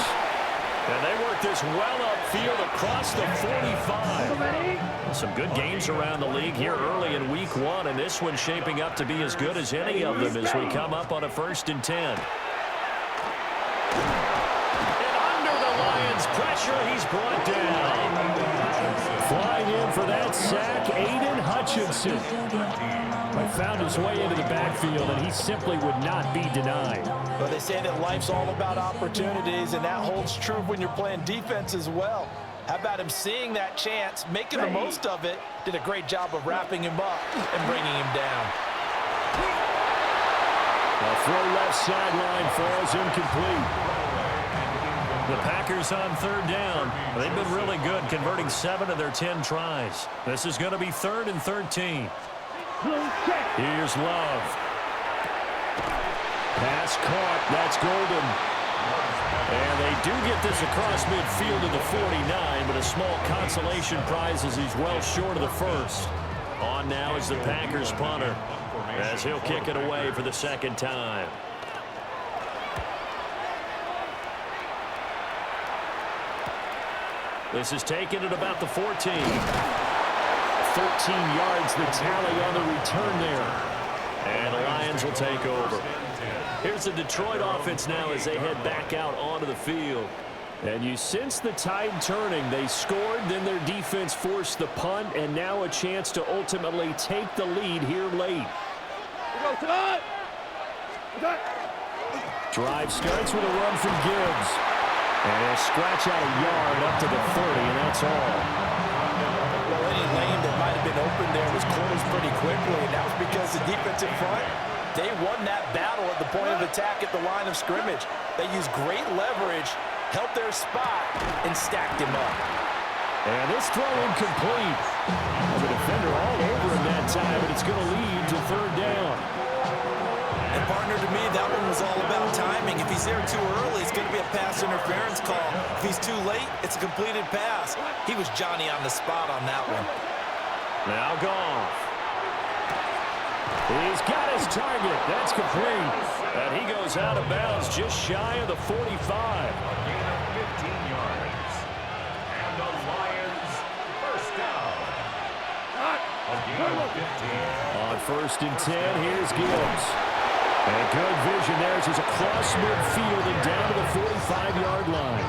And they work this well upfield across the 45. Some good games around the league here early in week 1, and this one's shaping up to be as good as any of them as we come up on a 1st and 10. And under the Lions' pressure, he's brought down. Flying in for that sack, Aiden Hutchinson. Found his way into the backfield, and he simply would not be denied. But they say that life's all about opportunities, and that holds true when you're playing defense as well. How about him seeing that chance, making the most of it, did a great job of wrapping him up and bringing him down. A throw left sideline falls incomplete. The Packers on 3rd down. They've been really good, converting 7 of their 10 tries. This is going to be 3rd and 13. Here's Love. Pass caught. That's Golden. And they do get this across midfield to the 49, but a small consolation prize as he's well short of the first. On now is the Packers punter as he'll kick it away for the 2nd time. This is taken at about the 14. 13 yards the tally on the return there. And the Lions will take over. Here's the Detroit offense now as they head back out onto the field. And you sense the tide turning. They scored, then their defense forced the punt, and now a chance to ultimately take the lead here late. Drive starts with a run from Gibbs. And he'll scratch out a yard up to the 30, and that's all. Well, any lane that might have been open there was closed pretty quickly, and that was because the defense in front, they won that battle at the point of attack at the line of scrimmage. They used great leverage, held their spot, and stacked him up. And this throw incomplete. The defender all over him that time, and it's going to lead to 3rd down. And partner, to me, that one was all about timing. If he's there too early, it's going to be a pass interference call. If he's too late, it's a completed pass. He was Johnny on the spot on that one. Now Goff. He's got his target. That's complete. And he goes out of bounds just shy of the 45. A gain of 15 yards. And the Lions first down. A gain of 15. On 1st and 10, here's Gibbs. And good vision there as he's across midfield and down to the 45-yard line.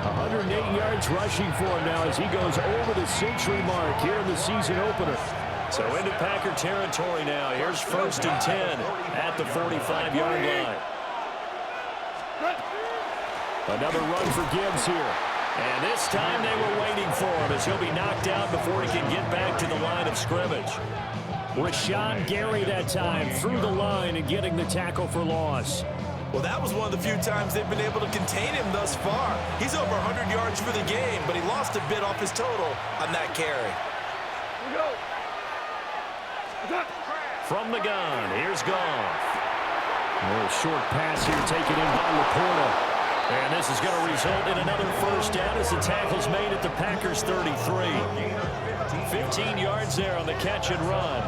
108 yards rushing for him now as he goes over the century mark here in the season opener. So into Packer territory now. Here's 1st and 10 at the 45-yard line. Another run for Gibbs here. And this time they were waiting for him as he'll be knocked out before he can get back to the line of scrimmage. Rashawn Gary that time through the line and getting the tackle for loss. Well, that was one of the few times they've been able to contain him thus far. He's over 100 yards for the game, but he lost a bit off his total on that carry. From the gun, here's Goff. A little short pass here taken in by Laporta. And this is going to result in another first down as the tackle's made at the Packers' 33. 15 yards there on the catch and run.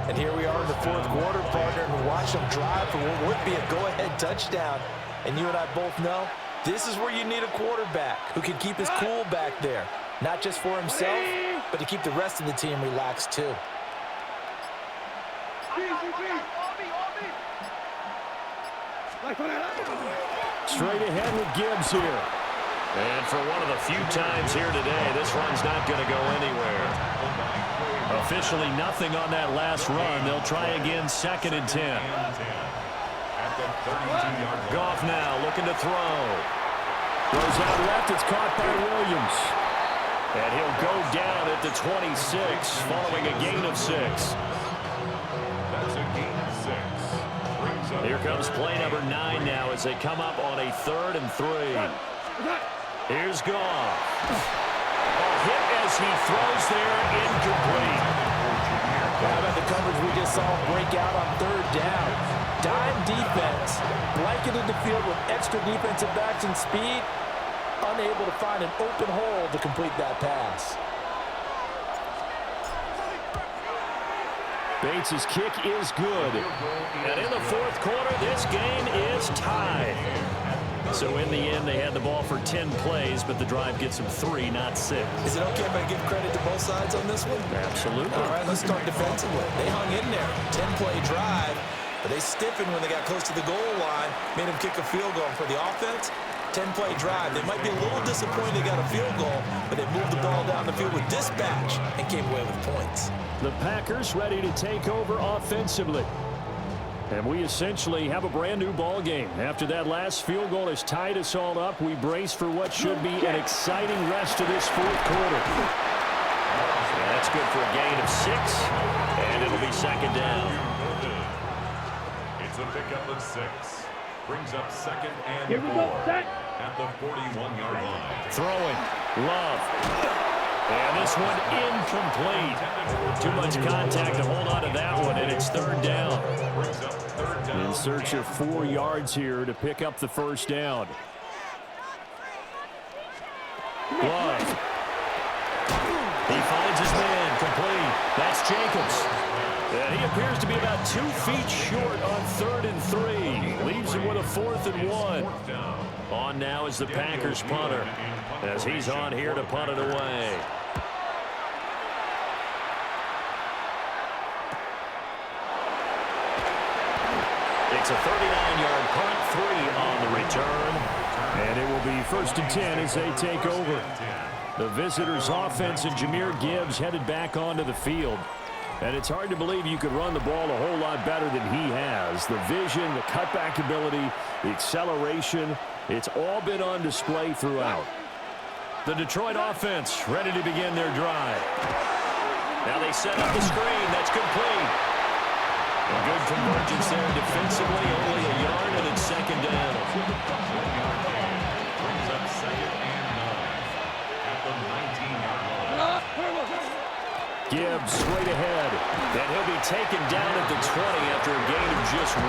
And here we are in the fourth quarter, partner, and watch them drive for what would be a go-ahead touchdown. And you and I both know this is where you need a quarterback who can keep his cool back there, not just for himself, but to keep the rest of the team relaxed too. Straight ahead with Gibbs here. And for one of the few times here today, this run's not going to go anywhere. Officially nothing on that last run. They'll try again, 2nd and 10. Goff now looking to throw. Goes out left. It's caught by Williams. And he'll go down at the 26 following a gain of 6. That's a gain of 6. Here comes play number 9 now as they come up on a 3rd and 3. Here's Goff. A hit as he throws there, incomplete. How about the coverage we just saw break out on 3rd down? Dime defense, blanketed the field with extra defensive backs and speed, unable to find an open hole to complete that pass. Bates' kick is good. And in the fourth quarter, this game is tied. So in the end, they had the ball for 10 plays, but the drive gets them 3, not 6. Is it okay if I give credit to both sides on this one? Absolutely. All right, let's start defensively. They hung in there. 10-play drive, but they stiffened when they got close to the goal line, made them kick a field goal. For the offense, 10-play drive. They might be a little disappointed they got a field goal, but they moved the ball down the field with dispatch and came away with points. The Packers ready to take over offensively. And we essentially have a brand-new ball game. After that last field goal has tied us all up, we brace for what should be an exciting rest of this fourth quarter. That's good for a gain of 6, and it'll be 2nd down. It's a pickup of 6. Brings up 2nd and 4 Here we go, set. at the 41-yard line. Throwing. Love. And this one incomplete. Too much contact to hold on to that one, and it's 3rd down. Brings up 3rd down. In search of 4 yards here to pick up the first down. Love. He finds his man, complete. That's Jacobs. And he appears to be about 2 feet short on 3rd and 3. Leaves him with a 4th and 1. On now is the Packers punter, as he's on here to punt it away. It's a 39-yard punt, 3 on the return. And it will be 1st and 10 as they take over. The visitors' offense and Jahmyr Gibbs headed back onto the field. And it's hard to believe you could run the ball a whole lot better than he has. The vision, the cutback ability, the acceleration, it's all been on display throughout. The Detroit offense ready to begin their drive. Now they set up the screen. That's complete. A good convergence there defensively. Only a yard, and it's 2nd down. Brings up 2nd and 9 at the 19-yard line. Gibbs straight ahead. And he'll be taken down at the 20 after a gain of just 1.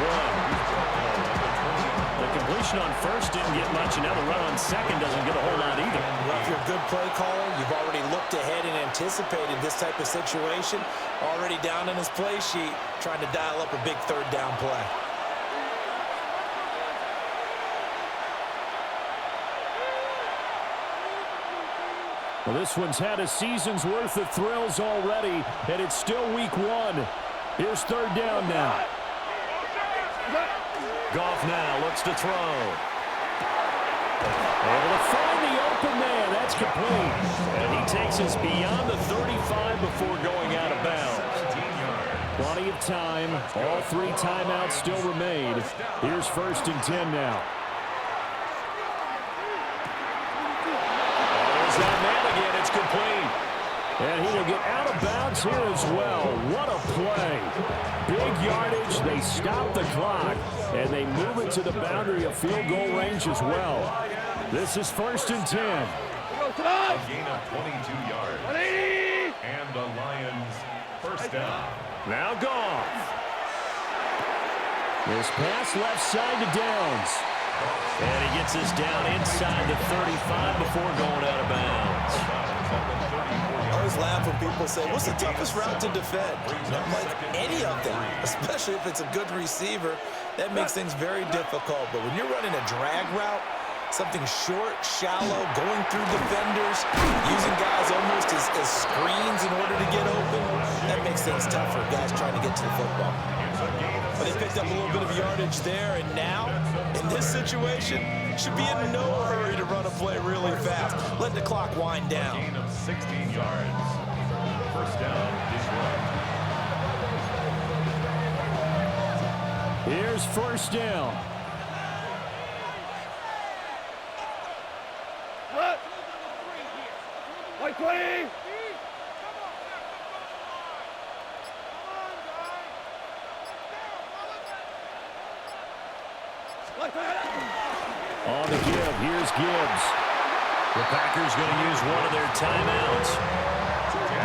The completion on 1st didn't get much, and now the run on 2nd doesn't get a whole lot either. Well, if you're a good play caller, you've already looked ahead and anticipated this type of situation. Already down in his play sheet, trying to dial up a big 3rd down play. Well, this one's had a season's worth of thrills already, and it's still week 1. Here's 3rd down now. Goff now looks to throw. Able to find the open man. That's complete. And he takes us beyond the 35 before going out of bounds. Plenty of time. All 3 timeouts still remain. Here's 1st and 10 now. There's that man again. It's complete. And he will get out of bounds here as well. What a play. Big yardage. They stop the clock, and they move it to the boundary of field goal range as well. This is 1st and 10. A gain of 22 yards. And the Lions first down. Now Goff. This pass left side to Downs. And he gets this down inside the 35 before going out of bounds. I always laugh when people say, what's the toughest route to defend? I'm like, any of them, especially if it's a good receiver. That makes things very difficult. But when you're running a drag route, something short, shallow, going through defenders, using guys almost as screens in order to get open, that makes things tough for guys trying to get to the football. But they picked up a little bit of yardage there, and now, in this situation, should be in no hurry to run a play really fast. Let the clock wind down. Gain of 16 yards. First down is right. Here's 1st down. White 20! On the give, here's Gibbs. The Packers going to use one of their timeouts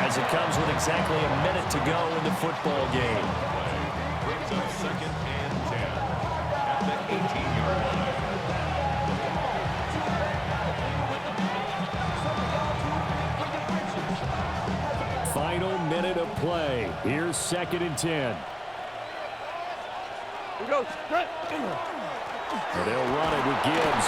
as it comes with exactly a minute to go in the football game. Brings up 2nd and 10 at the 18-yard line. Final minute of play. Here's 2nd and 10. Here goes. And they'll run it with Gibbs.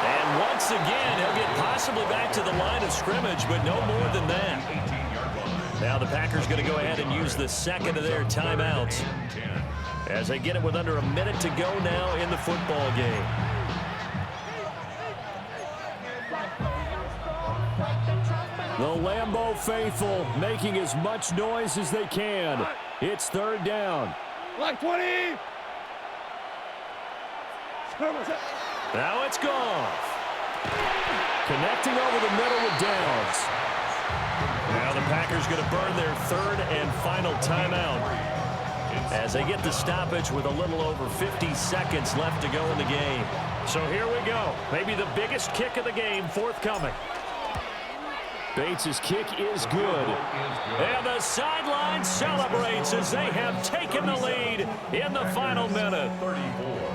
And once again, he'll get possibly back to the line of scrimmage, but no more than that. 18-yard line. Now the Packers going to go ahead and use the second of their timeouts as they get it with under a minute to go now in the football game. The Lambeau faithful making as much noise as they can. It's 3rd down. Black 20! Now it's Goff. Connecting over the middle with Downs. Now the Packers going to burn their 3rd and final timeout as they get the stoppage with a little over 50 seconds left to go in the game. So here we go. Maybe the biggest kick of the game forthcoming. Bates' kick is good. And the sideline celebrates as they have taken the lead in the final minute.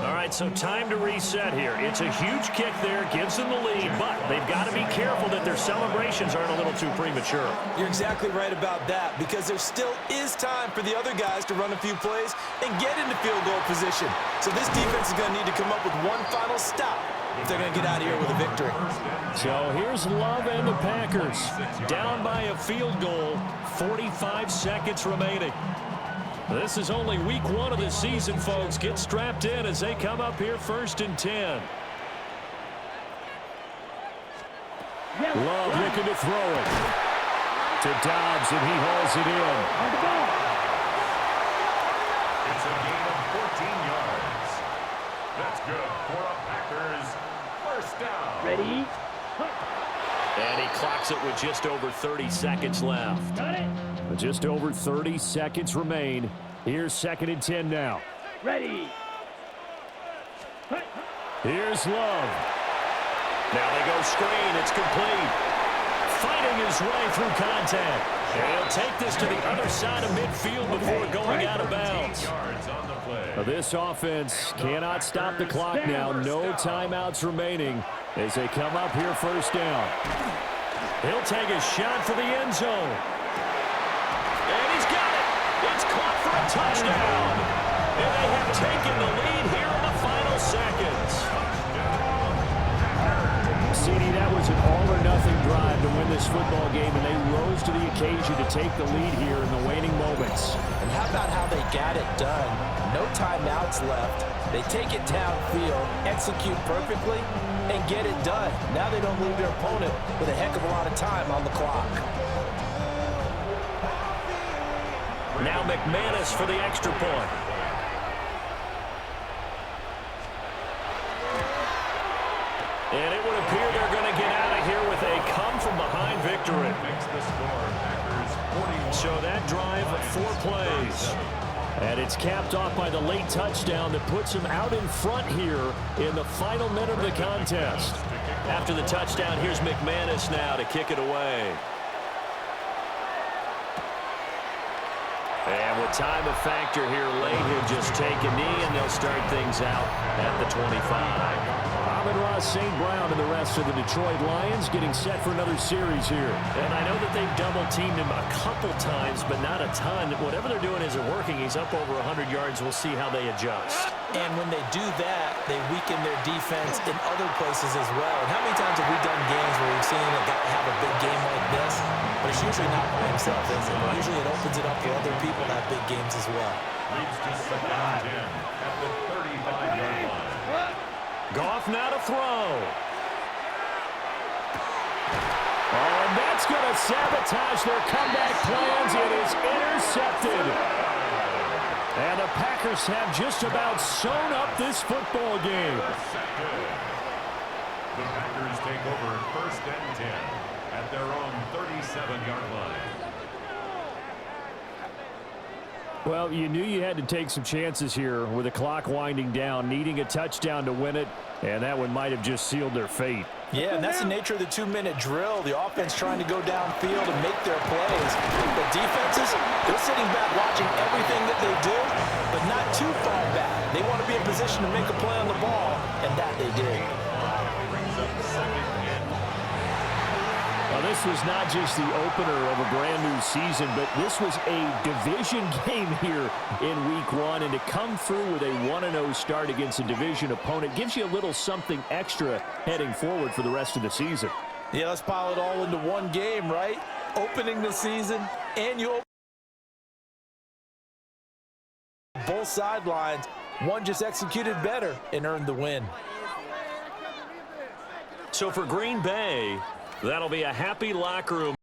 All right, so time to reset here. It's a huge kick there, gives them the lead, but they've got to be careful that their celebrations aren't a little too premature. You're exactly right about that, because there still is time for the other guys to run a few plays and get into field goal position. So this defense is going to need to come up with one final stop if they're going to get out of here with a victory. So here's Love and the Packers. Down by a field goal, 45 seconds remaining. This is only week 1 of the season, folks. Get strapped in as they come up here 1st and 10. Love looking to throw it. To Dobbs, and he hauls it in. It's a gain of 14 yards. That's good for a Packers first down. Ready? And he clocks it with just over 30 seconds left. Got it. Just over 30 seconds remain. Here's 2nd and 10 now. Ready. Here's Love. Now they go screen. It's complete. Fighting his way through contact. And he'll take this to the other side of midfield before going out of bounds. Yards on the play. This offense cannot stop the clock now. No timeouts remaining as they come up here 1st down. He'll take a shot for the end zone. And he's got it. It's caught for a touchdown. And they have taken the lead here in the final seconds. CD, that was an all-or-nothing drive to win this football game, and they rose to the occasion to take the lead here in the waning moments. And how about how they got it done? No timeouts left. They take it downfield, execute perfectly, and get it done. Now they don't leave their opponent with a heck of a lot of time on the clock. Now McManus for the extra point. And it would appear they're going to get out of here with a come-from-behind victory. victory. Makes the score Packers 41. So that drive, 4 plays. And it's capped off by the late touchdown that puts him out in front here in the final minute of the contest. After the touchdown, here's McManus now to kick it away. And with time a factor here late, he'll just take a knee and they'll start things out at the 25. Amon-Ra St. Brown and the rest of the Detroit Lions getting set for another series here. And I know that they've double-teamed him a couple times, but not a ton. Whatever they're doing isn't working. He's up over 100 yards. We'll see how they adjust. And when they do that, they weaken their defense in other places as well. And how many times have we done games where we've seen a guy have a big game like this? But it's usually not by himself, is it? Usually it opens it up for other people to have big games as well. Leads to 2nd and 10 at the 35-yard line. Goff now to throw. Oh, and that's going to sabotage their comeback plans. It is intercepted. And the Packers have just about sewn up this football game. The Packers take over 1st and 10 at their own 37-yard line. Well, you knew you had to take some chances here with the clock winding down, needing a touchdown to win it, and that one might have just sealed their fate. Yeah, and that's the nature of the 2-minute drill. The offense trying to go downfield and make their plays. The defenses, they're sitting back watching everything that they do, but not too far back. They want to be in position to make a play on the ball, and that they did. Brings up 2nd and 10. Well, this was not just the opener of a brand-new season, but this was a division game here in Week 1, and to come through with a 1-0 start against a division opponent gives you a little something extra heading forward for the rest of the season. Yeah, let's pile it all into one game, right? Opening the season, and you open both sidelines. One just executed better and earned the win. So for Green Bay, that'll be a happy locker room.